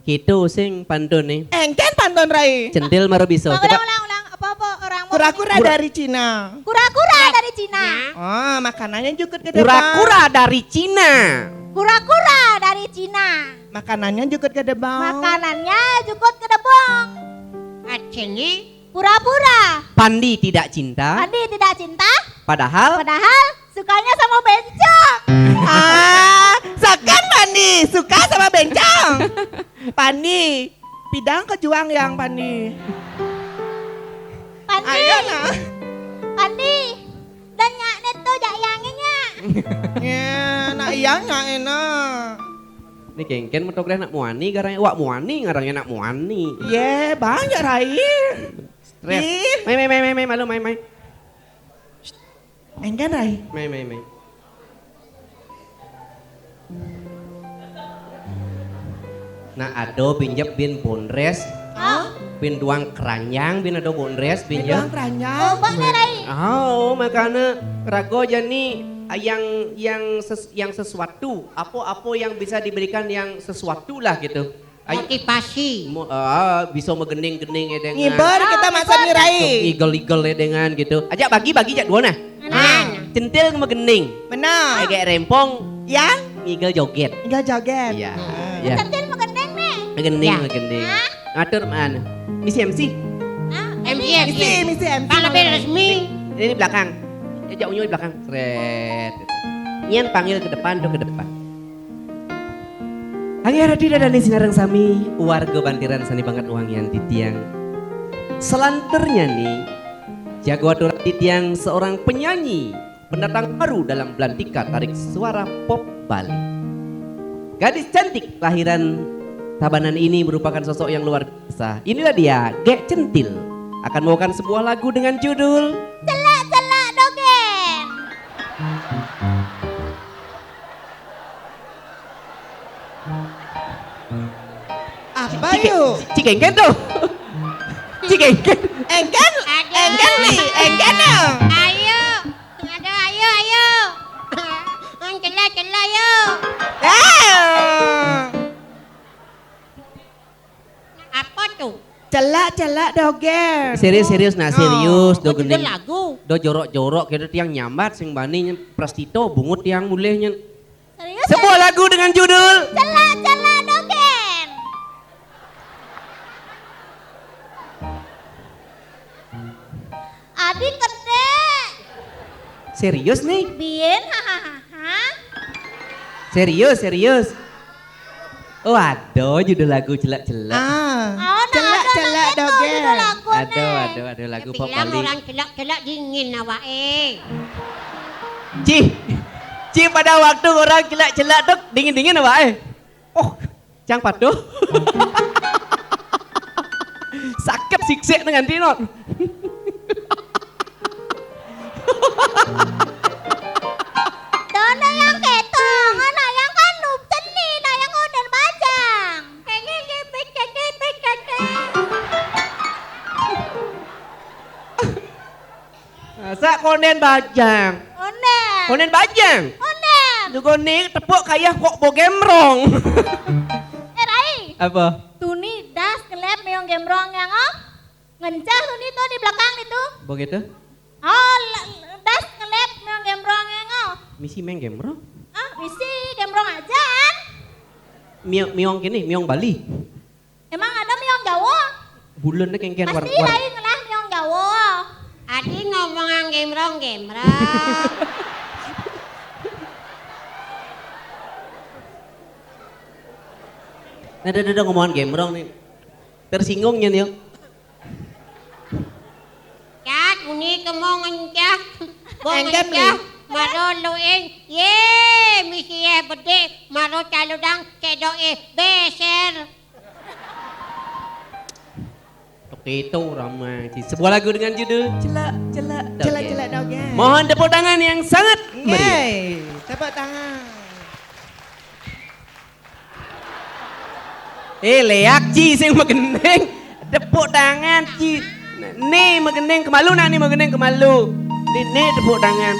[SPEAKER 1] Gitu sing pantun nih.
[SPEAKER 3] engken Panton Rai.
[SPEAKER 1] Centil maro bisa.
[SPEAKER 4] Bang,
[SPEAKER 1] Coba.
[SPEAKER 4] ulang. Apa orang mau?
[SPEAKER 3] Kura-kura dari Cina.
[SPEAKER 4] Kura-kura dari Cina.
[SPEAKER 3] Oh, makanannya juga gede
[SPEAKER 1] Kura-kura dari Cina.
[SPEAKER 4] Kura-kura dari Cina.
[SPEAKER 3] Makanannya juga gede bang.
[SPEAKER 4] Makanannya jukut ke debong.
[SPEAKER 2] aceni
[SPEAKER 4] Pura-pura.
[SPEAKER 1] Pandi tidak cinta.
[SPEAKER 4] Andi tidak cinta,
[SPEAKER 1] Padahal
[SPEAKER 4] sukanya sama bencong.
[SPEAKER 3] Sekan Pandi, suka sama bencong. Pandi, pidang kejuang yang Pandi.
[SPEAKER 4] Pandi,
[SPEAKER 3] Ayo nah.
[SPEAKER 4] Pandi. Dan nyak neto jak yanginya.
[SPEAKER 3] Ya, nak iya nggak enak.
[SPEAKER 1] ini kengken metoknya nak muani garangnya. Wak muani garangnya nak muani.
[SPEAKER 3] Ye, banyak Rai.
[SPEAKER 1] Stres.
[SPEAKER 3] Ih.
[SPEAKER 1] Main malu main.
[SPEAKER 3] Enggan Rai.
[SPEAKER 1] Main. Nah, ado pinjep bin bonres, bin duang keranjang, bin ado bonres,
[SPEAKER 3] Bidang
[SPEAKER 1] pinjep.
[SPEAKER 3] keranjang.
[SPEAKER 4] Bang Nerai.
[SPEAKER 1] Oh, makanya rago jani yang sesuatu, apa yang bisa diberikan yang sesuatu lah gitu.
[SPEAKER 2] motivasi.
[SPEAKER 1] Bisa megening-gening ya dengan.
[SPEAKER 3] Ngiber kita masa nih Rai.
[SPEAKER 1] Igel-igel ya dengan gitu. Ajak bagi jak dua nah. Centil megening.
[SPEAKER 3] Benar.
[SPEAKER 1] Kayak rempong,
[SPEAKER 3] Yang
[SPEAKER 1] igel joget.
[SPEAKER 3] enggak joget.
[SPEAKER 1] Iya. Iya.
[SPEAKER 4] Centil magendeng nih.
[SPEAKER 1] Megening. Ngatur mana? Misi MC.
[SPEAKER 3] Misi MC.
[SPEAKER 2] Kalau resmi.
[SPEAKER 1] Ini di belakang. Ajak unyu di belakang. Seret. Nyen panggil ke depan, tuh ke depan. Angin tidak dan sinarang sami warga bantiran sani banget uang yang titiang. Selanternya nih, jago aturan titiang seorang penyanyi pendatang baru dalam belantika tarik suara pop Bali. Gadis cantik kelahiran Tabanan ini merupakan sosok yang luar biasa. Inilah dia, Gek Centil. Akan membawakan sebuah lagu dengan judul
[SPEAKER 4] Celak-celak dogen.
[SPEAKER 3] Apa yuk?
[SPEAKER 1] Cikengken tuh. Cikengken.
[SPEAKER 3] Engken, engken nih, engken ya.
[SPEAKER 2] Ayo, ayo. Celah yuk. Apa tuh?
[SPEAKER 3] Celak doger.
[SPEAKER 1] Serius nah serius do
[SPEAKER 2] Judul
[SPEAKER 1] gendeng.
[SPEAKER 2] lagu.
[SPEAKER 1] Do jorok-jorok kira tiang nyambat sing bani prastito bungut tiang mulehnya.
[SPEAKER 4] Serius?
[SPEAKER 1] Sebuah lagu dengan judul
[SPEAKER 4] Celak-celak dogen. Adik gede.
[SPEAKER 1] serius nih.
[SPEAKER 4] Bien, hahaha.
[SPEAKER 1] Serius. Oh aduh judul lagu celak-celak.
[SPEAKER 4] Oh,
[SPEAKER 3] Celak doger.
[SPEAKER 1] Aduh lagu pop
[SPEAKER 2] Bilang
[SPEAKER 1] Bali.
[SPEAKER 2] orang celak-celak dingin awake.
[SPEAKER 1] Ci pada waktu orang celak-celak dok dingin-dingin apa Oh, cang patuh. Sakit siksek dengan tinot.
[SPEAKER 4] Dona yang ketong, anak yang kanup seni, nah yang udah bajang. Kayaknya pecet.
[SPEAKER 1] Masa konen bajang. Konen bajang. Lu konen tepuk kayak kok bogemrong.
[SPEAKER 4] Rai,
[SPEAKER 1] Apa?
[SPEAKER 4] tuni das kelep meong gembrong yang ngencah tuni tuh di belakang itu.
[SPEAKER 1] Begitu?
[SPEAKER 4] Das kelep meong gembrong yang
[SPEAKER 1] Misi main gemrong.
[SPEAKER 4] isi gembrong aja.
[SPEAKER 1] Miong gini, miong Bali.
[SPEAKER 4] Emang ada meong Jawa?
[SPEAKER 1] Bulannya kengken
[SPEAKER 4] Pasti
[SPEAKER 1] war-war.
[SPEAKER 4] lain ngelah meong Jawa.
[SPEAKER 2] Adi ngomongan gemrong.
[SPEAKER 1] Ada ngomongan gemrong nih. Tersinggungnya nih.
[SPEAKER 2] Kat, uni kemongan cah.
[SPEAKER 3] Enggan
[SPEAKER 2] cah. Maro luing. Ye, misi bede. Maro caludang cedoe beser.
[SPEAKER 1] Itu ramai. Sebuah lagu dengan judul celak
[SPEAKER 3] doger.
[SPEAKER 1] Mohon tepuk tangan yang sangat meriah.
[SPEAKER 3] Yeay, tepuk tangan.
[SPEAKER 1] Leak Ci sing megeneng. Tepuk tangan Ci. Nih megeneng kemalu nak nih megeneng kemalu. Nih tepuk tangan.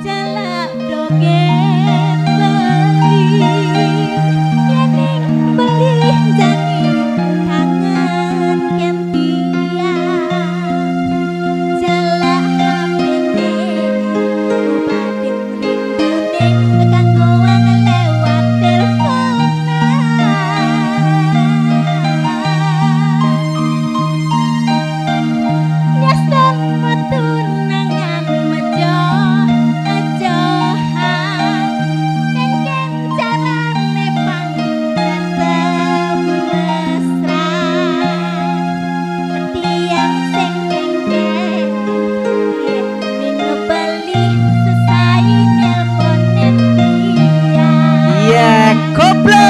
[SPEAKER 4] Celak dogen beli. Yening beli jani tangan kempian. Celak hapene ubading rinduning kanggo wong lewat teleponan. Nyaston metunangan mejohan kengken carane pangkatem mesra tiang sing kengken yen ngebeli sesai nelponen tiang
[SPEAKER 1] Ya koplo.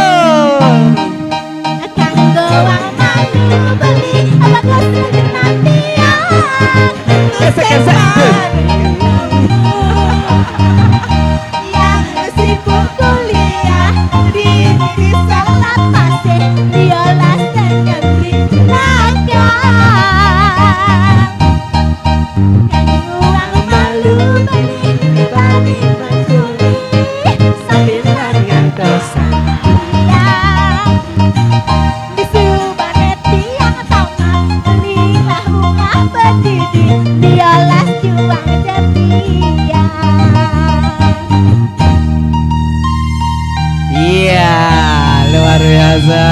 [SPEAKER 4] kanggo wong malu beli apa kesenengan tiang
[SPEAKER 1] Kesek-kesek.
[SPEAKER 4] yang sibuk kuliah di salat masih diolah dengan tenaga kan uang malu beli bagi mencuri sambil
[SPEAKER 1] ngantosan.
[SPEAKER 4] tiang disubane tiang tongan belilah bunga berdiri diolah juang jatian.
[SPEAKER 1] Iya, luar biasa.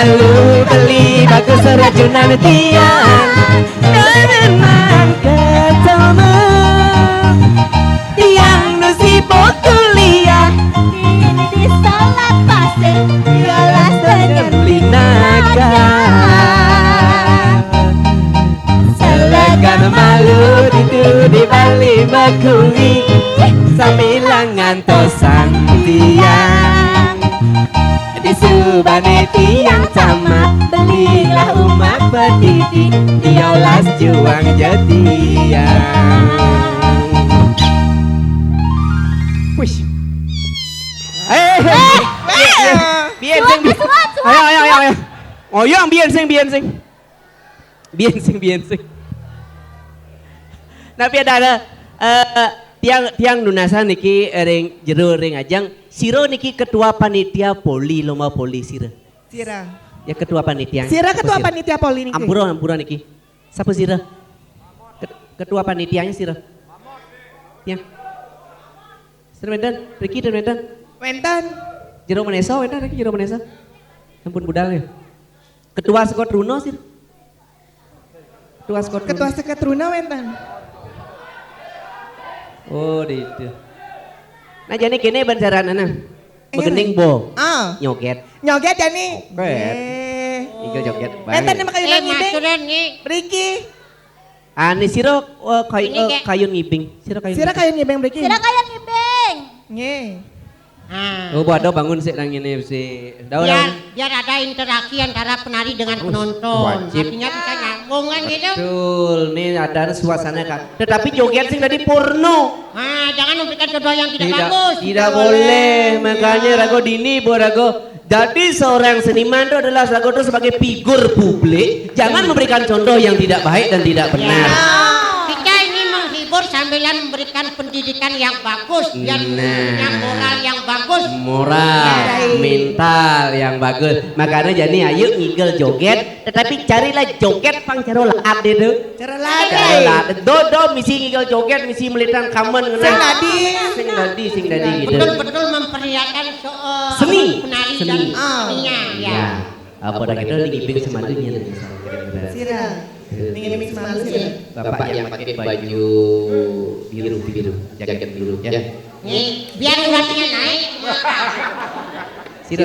[SPEAKER 1] malu beli bagus rajunan tiang Nenang ketemu tiang nusibot kuliah
[SPEAKER 4] Ini di salat pasir Yalas dengan
[SPEAKER 1] beli naga Selegan malu di Bali Bekuli sambil ngantosang tiang di Subane tiang camat belilah umat pedidi diolas juang jetiang. Wish. Biar sing. Ayo. Oh yang biar sing. Tapi ada tiang nunasan niki ring jero ring ajang siro niki ketua panitia poli lomba poli sira.
[SPEAKER 3] Sira.
[SPEAKER 1] Ya ketua panitia.
[SPEAKER 3] Sira ketua panitia poli niki.
[SPEAKER 1] Ampura niki. Siapa sira? Ketua panitianya sira. Tiang. Sira Medan, Riki dan Medan.
[SPEAKER 3] Wenten.
[SPEAKER 1] Jero Manesa, Medan Riki jero Manesa. Ampun budalnya. Ketua Sekot Runo sira.
[SPEAKER 3] Ketua Seketruna wenten.
[SPEAKER 1] Oh, itu. Nah, jadi kini bancaran ana. Begening bo.
[SPEAKER 3] Ah.
[SPEAKER 1] Nyoget.
[SPEAKER 3] Nyoget jani.
[SPEAKER 1] Joget. Ikut joget.
[SPEAKER 3] Wenten nama kayu ngibing.
[SPEAKER 2] masuran nih.
[SPEAKER 3] Briki.
[SPEAKER 1] Ani siro
[SPEAKER 2] Ini,
[SPEAKER 1] kayu ngibing.
[SPEAKER 3] Sira kayu ngibing Briki.
[SPEAKER 4] Sira kaya ngibing.
[SPEAKER 3] Nge.
[SPEAKER 2] Ah.
[SPEAKER 1] Oh, bodo bangun sih nang ini si.
[SPEAKER 2] Biar ada interaksi antara penari dengan penonton.
[SPEAKER 1] wajib.
[SPEAKER 2] Artinya bisa nyambungan gitu.
[SPEAKER 1] Betul, nih ada suasana kan. Tetapi joget sing tadi porno.
[SPEAKER 2] Ah, jangan memberikan contoh yang tidak bagus.
[SPEAKER 1] Tidak boleh. Makanya Rago Dini, Bu Rago. Jadi seorang seniman itu adalah Rago itu sebagai figur publik. Jangan memberikan contoh yang tidak baik dan tidak benar.
[SPEAKER 2] Kita ini menghibur sambilan memberikan pendidikan yang bagus dan punya moral yang bagus.
[SPEAKER 1] Moral, mental yang bagus. Makanya jadi ayo ngigel joget, tetapi carilah joget pang caro laat itu.
[SPEAKER 3] Cara
[SPEAKER 1] Caro
[SPEAKER 3] lagi.
[SPEAKER 1] laat. Do misi ngigel joget, misi melitan kamen
[SPEAKER 3] Sing dadi.
[SPEAKER 1] sing dadi gitu.
[SPEAKER 2] Betul-betul memperlihatkan
[SPEAKER 1] Seni.
[SPEAKER 2] penari
[SPEAKER 1] Seni.
[SPEAKER 2] dan seninya ya.
[SPEAKER 1] Ya. Apa dah kita ngibing semandunya nih.
[SPEAKER 3] Sira. Ingin mix malu sira.
[SPEAKER 1] Bapak yang pakai baju biru, jaket biru ya.
[SPEAKER 2] Nih, biar uratnya naik.
[SPEAKER 1] Siro.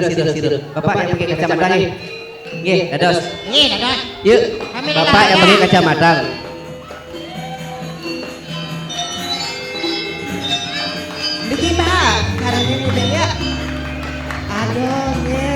[SPEAKER 1] Bapak yang pakai kacamata nih. Nggih, dados.
[SPEAKER 2] Nih, dados.
[SPEAKER 1] Yuk.
[SPEAKER 2] Kami
[SPEAKER 1] Bapak yang pakai kacamata.
[SPEAKER 3] Briki Pak. Karanya ngibing ya. Aduh, nge.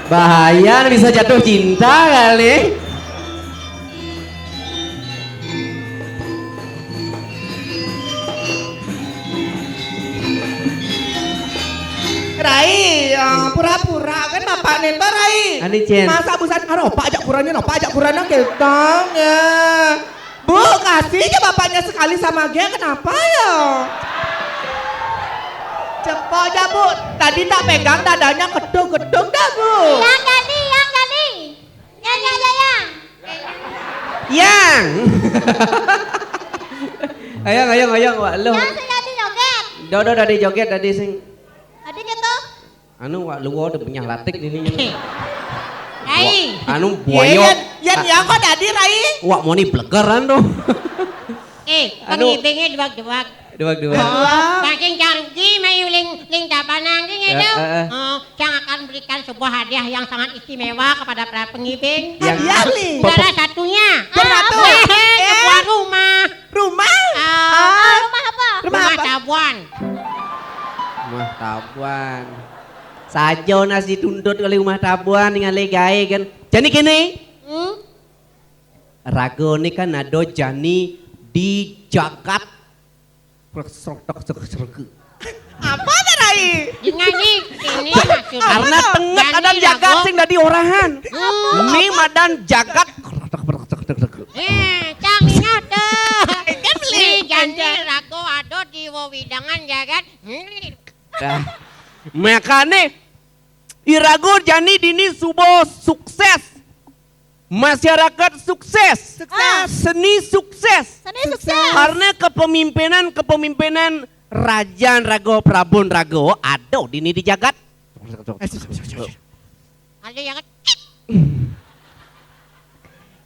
[SPEAKER 1] Bahaya bisa jatuh cinta kali.
[SPEAKER 3] Rai, pura-pura kan bapak nenta Rai.
[SPEAKER 1] Ani Cen.
[SPEAKER 3] Masa busan karo opa ajak kurangnya ketang ya. Bu, kasih aja bapaknya sekali sama dia, kenapa ya? Cepet aja Bu, tadi tak pegang dadanya gedung-gedung dah Bu.
[SPEAKER 4] Yang jadi. Yang.
[SPEAKER 1] Yang. Ayang, wak lu.
[SPEAKER 4] Yang saya jadi joget.
[SPEAKER 1] Dodo tadi joget tadi sing.
[SPEAKER 4] Tadi gitu.
[SPEAKER 1] Anu wak lu udah punya latik ini.
[SPEAKER 2] Rai.
[SPEAKER 1] Anu boyo.
[SPEAKER 3] Ya kok tadi Rai?
[SPEAKER 1] Wak mau nih blegeran tuh.
[SPEAKER 2] Pengibingnya dewag-dewag.
[SPEAKER 1] Dua.
[SPEAKER 2] Saking canggih mayu ling dapanang gitu. Yang akan berikan sebuah hadiah yang sangat istimewa kepada para pengibing.
[SPEAKER 1] Yang
[SPEAKER 3] Hadiah nih.
[SPEAKER 2] Salah satunya.
[SPEAKER 3] Satu.
[SPEAKER 2] Sebuah rumah.
[SPEAKER 3] Rumah?
[SPEAKER 4] Rumah apa?
[SPEAKER 3] Rumah apa?
[SPEAKER 2] Tabuan.
[SPEAKER 1] Rumah tabuan. Sajo nasi tuntut kali rumah tabuan dengan legai kan. Jadi gini. Rago ini kan ada jani di Jagat.
[SPEAKER 3] Apa tuh Rai?
[SPEAKER 2] Nyanyi ini maksudnya.
[SPEAKER 1] Karena tengah kadang jagat sing dari orahan. Ini madan jagat.
[SPEAKER 2] Canggih tuh. Ini janji rago ada di wewidangan jagat.
[SPEAKER 1] Makanya irago jani dini subo sukses. Masyarakat sukses. Seni sukses.
[SPEAKER 4] Seni sukses.
[SPEAKER 1] Karena kepemimpinan Rajan Rago Prabun Rago ada dini di jagat.
[SPEAKER 2] Ada yang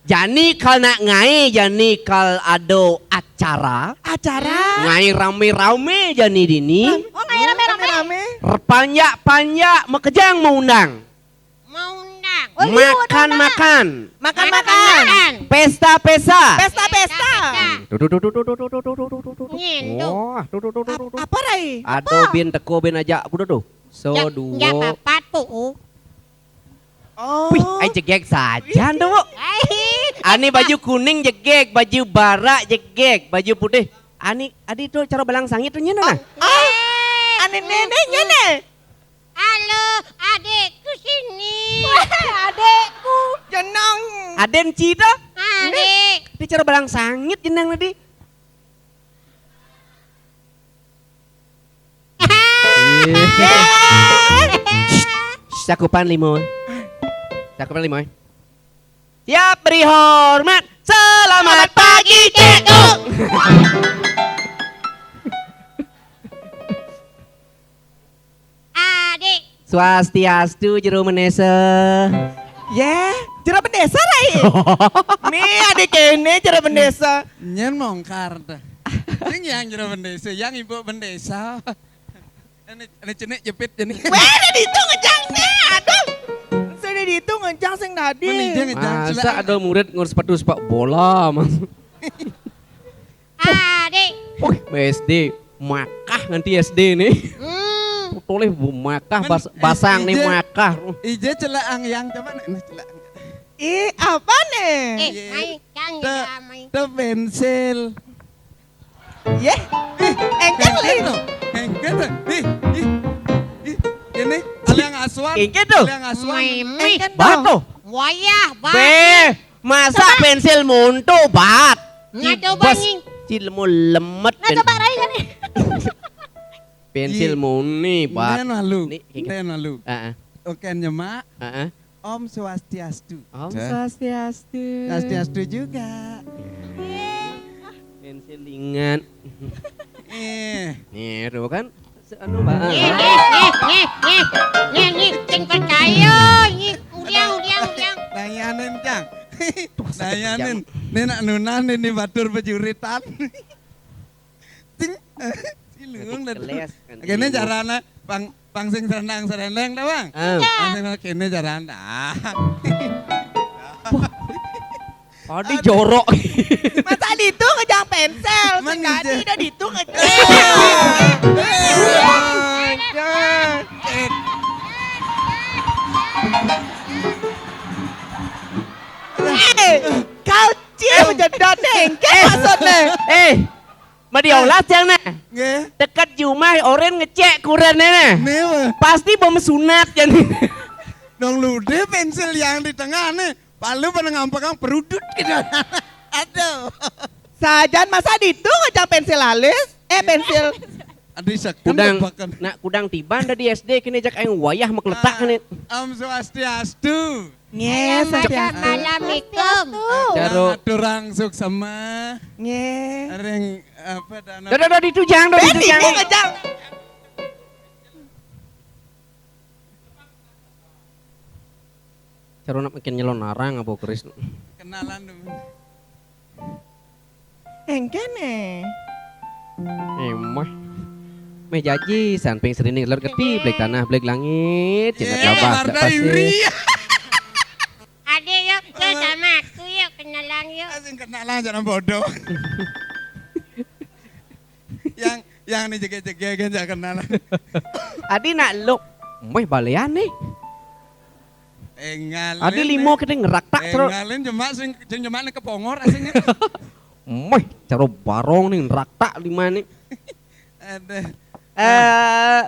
[SPEAKER 1] Jani kal nak ngai, jani kal ado acara. Ngai rame-rame jani dini.
[SPEAKER 4] Oh, nggak rame-rame.
[SPEAKER 1] Panjak mekejang mau undang.
[SPEAKER 2] mau undang.
[SPEAKER 4] Oh, iya,
[SPEAKER 1] Makan.
[SPEAKER 3] Makan.
[SPEAKER 1] Pesta.
[SPEAKER 3] Pesta.
[SPEAKER 2] Nyendu.
[SPEAKER 3] Apa Rai?
[SPEAKER 1] Ado bin teko bin ajak aku tuh. So
[SPEAKER 2] Ya
[SPEAKER 1] dua.
[SPEAKER 2] papat po.
[SPEAKER 3] Oh.
[SPEAKER 1] Wih, ay jegek saja tuh. Bu. Ani baju kuning jegek, baju barak jegek, baju putih. Adi tuh cara balang sangit tuh nyeuna nah.
[SPEAKER 3] Ane neneknya nih.
[SPEAKER 2] Halo, adekku sini.
[SPEAKER 4] Adekku.
[SPEAKER 3] Jenong.
[SPEAKER 1] Aden cita.
[SPEAKER 2] Adek.
[SPEAKER 1] Di cara balang sangit jenang tadi. Cakupan limo. Siap beri hormat. Selamat pagi Ceko.
[SPEAKER 2] Adek.
[SPEAKER 1] Swastiastu jero menese.
[SPEAKER 3] Jera pendesa Rai. Nih adik kene jera pendesa.
[SPEAKER 5] Nyen mongkar dah. Sing yang jero bendesa, yang ibu bendesa. Ini cenik jepit jenik.
[SPEAKER 3] Weh, itu ngejangnya. Aduh. yang tadi.
[SPEAKER 5] Menijeng
[SPEAKER 1] Masa ada murid ngurus sepatu sepak bola, Mas?
[SPEAKER 2] Adik.
[SPEAKER 1] Wih, SD, makah nanti SD nih. Toleh bu makah, basang nih makah.
[SPEAKER 5] Ije celaang yang coba nih celaang.
[SPEAKER 3] Apa nih?
[SPEAKER 2] Main kan ya main.
[SPEAKER 5] Te pensil.
[SPEAKER 3] Ye, engken li.
[SPEAKER 5] Engket tuh. Ini aliang aswan.
[SPEAKER 1] Engket tuh.
[SPEAKER 5] Aliang aswan.
[SPEAKER 2] Main.
[SPEAKER 1] Batu.
[SPEAKER 2] Wayah,
[SPEAKER 1] Masa pensil muntu bat.
[SPEAKER 2] Nggak coba nih.
[SPEAKER 1] Cilmu lemet.
[SPEAKER 4] Nah coba Rai kan nih.
[SPEAKER 1] Pensil muni bat.
[SPEAKER 5] Nen lalu.
[SPEAKER 1] Nih,
[SPEAKER 5] Nen lalu. Oke nyemak. Om Swastiastu.
[SPEAKER 1] Om Swastiastu.
[SPEAKER 5] Swastiastu juga.
[SPEAKER 1] Pensil ingat. Nih, tuh kan. Anu,
[SPEAKER 2] Nih, cing percaya. Nih, udiang.
[SPEAKER 5] Dayanin cang. Dayanin. Nenak nunan ini batur pejuritan. Ting. Cilung dan. Kene carana pangsing serendang dah bang. Pangsing kene carana.
[SPEAKER 1] Tadi jorok.
[SPEAKER 3] Masa itu ngejang pensel, sekali udah itu ngejang. Kau cil jedot engke maksudnya.
[SPEAKER 1] Madiolas yang nah.
[SPEAKER 5] Nggih.
[SPEAKER 1] Dekat rumah orang ngecek kurannya nah.
[SPEAKER 5] Nih,
[SPEAKER 1] Pasti bom sunat jadi.
[SPEAKER 5] dong lude pensil yang di tengah nih. Palu pada ngampakang perudut gitu. Aduh.
[SPEAKER 3] Sajan masa itu ngejang pensil alis? Pensil.
[SPEAKER 5] Aduh sekan
[SPEAKER 1] Kudang,
[SPEAKER 5] bakan.
[SPEAKER 1] nak kudang tiban dari SD kini jak aing wayah mak letak nih.
[SPEAKER 5] Om Swastiastu.
[SPEAKER 3] Nge, Sajan.
[SPEAKER 2] Assalamualaikum.
[SPEAKER 1] Jaro.
[SPEAKER 5] Aturang suksema.
[SPEAKER 3] Nge.
[SPEAKER 5] Ring apa dana.
[SPEAKER 1] Dodo ditujang, dodo
[SPEAKER 3] Beni
[SPEAKER 1] ditujang.
[SPEAKER 3] ku ngejang.
[SPEAKER 1] Caro nak makin nyelon narang apa keris.
[SPEAKER 5] Kenalan dulu.
[SPEAKER 3] Engke nih.
[SPEAKER 1] Emah. Meh jaji samping sering lor geti blek tanah blek langit cenah labah
[SPEAKER 5] Marda
[SPEAKER 1] dak pasti.
[SPEAKER 5] Iri.
[SPEAKER 2] Adik yuk, sama aku yuk, kenalan yuk.
[SPEAKER 5] Asing kenalan jangan bodoh. yang nih jege-jege kan jangan kenalan.
[SPEAKER 1] Adi nak lu. Meh balean nih.
[SPEAKER 5] Engalin.
[SPEAKER 1] Adi limo kita ngerak tak cero.
[SPEAKER 5] Engalin cuma nih kepongor asingnya.
[SPEAKER 1] Meh cero barong nih ngerak tak lima nih.
[SPEAKER 5] Ada.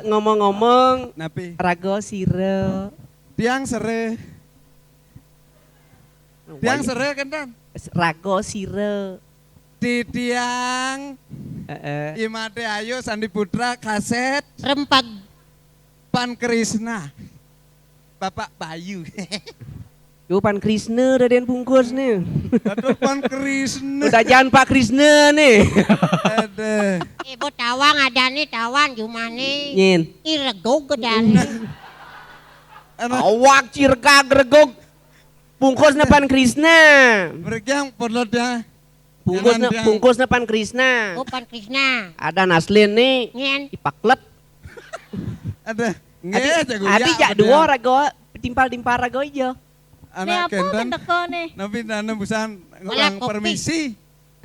[SPEAKER 1] Ngomong-ngomong
[SPEAKER 5] Napi.
[SPEAKER 1] rago siro.
[SPEAKER 5] Tiang sere. Tiang sere kan tan.
[SPEAKER 1] Rago siro.
[SPEAKER 5] Di tiang. Imade Ayu Sandi Putra kaset
[SPEAKER 2] Rempag.
[SPEAKER 5] Pan Krisna. Bapak Bayu.
[SPEAKER 1] Yo Pan Krisna udah den bungkus nih.
[SPEAKER 5] Aduh Pan Krisna.
[SPEAKER 1] Udah jangan Pak Krisna nih.
[SPEAKER 5] Ada.
[SPEAKER 2] Ibu tawang ada nih, tawang gimana?
[SPEAKER 1] Nyin.
[SPEAKER 2] Irego gedani.
[SPEAKER 1] Awak cirka gregog. Bungkusnya Pan Krisna.
[SPEAKER 5] Mereka yang perlu dia.
[SPEAKER 1] Bungkusnya Pan Krisna.
[SPEAKER 2] Oh, Pan Krisna.
[SPEAKER 1] Ada Naslin nih.
[SPEAKER 2] Ngen.
[SPEAKER 1] Ipaklet.
[SPEAKER 5] Ada.
[SPEAKER 1] Adi jak dua rago. Timpal-timpal rago aja.
[SPEAKER 5] Anak
[SPEAKER 4] Nih apa
[SPEAKER 5] kentan.
[SPEAKER 4] teko nih?
[SPEAKER 5] Tapi dana busan
[SPEAKER 2] Malah
[SPEAKER 5] orang
[SPEAKER 2] kopi.
[SPEAKER 5] permisi.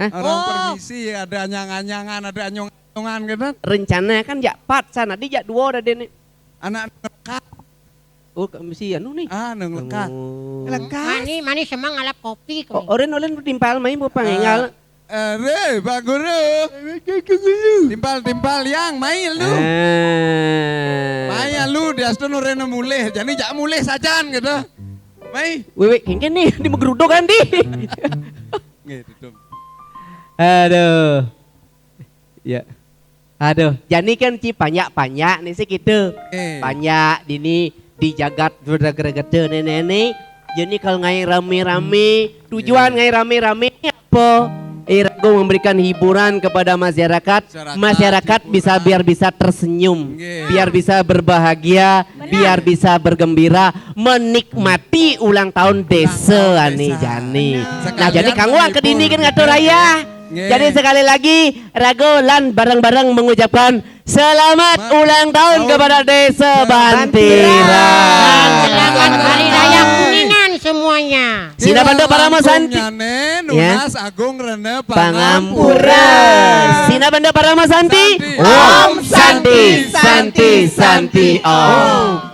[SPEAKER 1] Hah?
[SPEAKER 5] Orang
[SPEAKER 2] Oh.
[SPEAKER 5] permisi ada anyang-anyangan, ada anyong-anyongan gitu.
[SPEAKER 1] Rencana kan jak pat sana. Di jak dua udah den.
[SPEAKER 5] Anak lekat.
[SPEAKER 1] Oh mesti anu nih.
[SPEAKER 5] Nang lekat.
[SPEAKER 3] Lekas.
[SPEAKER 2] Mani semang ngalap kopi.
[SPEAKER 1] Oren timpal main mau pangengal.
[SPEAKER 5] Pak Guru. Timpal yang main lu. Main lu dia sudah nurena mulih. Jadi jak mulih sajan gitu. Mai.
[SPEAKER 1] Wewe kengken nih di megeruduk kan di.
[SPEAKER 5] Gitu dong.
[SPEAKER 1] Aduh. Ya. Aduh, jadi kan ci banyak-banyak nih sih gitu. Banyak dini di jagat gede nenek. Jadi kalau ngai rame-rame, tujuan ngai rame-rame apa? Rago memberikan hiburan kepada masyarakat. Masyarakat biar bisa tersenyum, biar bisa berbahagia, biar bisa bergembira, menikmati ulang tahun desa ani jani. Nah jadi kangguan ke dini kan ngatur raya. Jadi sekali lagi Rago lan bareng-bareng mengucapkan selamat ulang tahun kepada desa Bantiran.
[SPEAKER 2] Selamat hari raya Kuningan semuanya.
[SPEAKER 1] Sina Bando Paramo Santi.
[SPEAKER 5] Nunas Agung Rene
[SPEAKER 1] Pangampura. Sina Bando Paramo Santi.
[SPEAKER 5] Santi.
[SPEAKER 1] Santi. Om.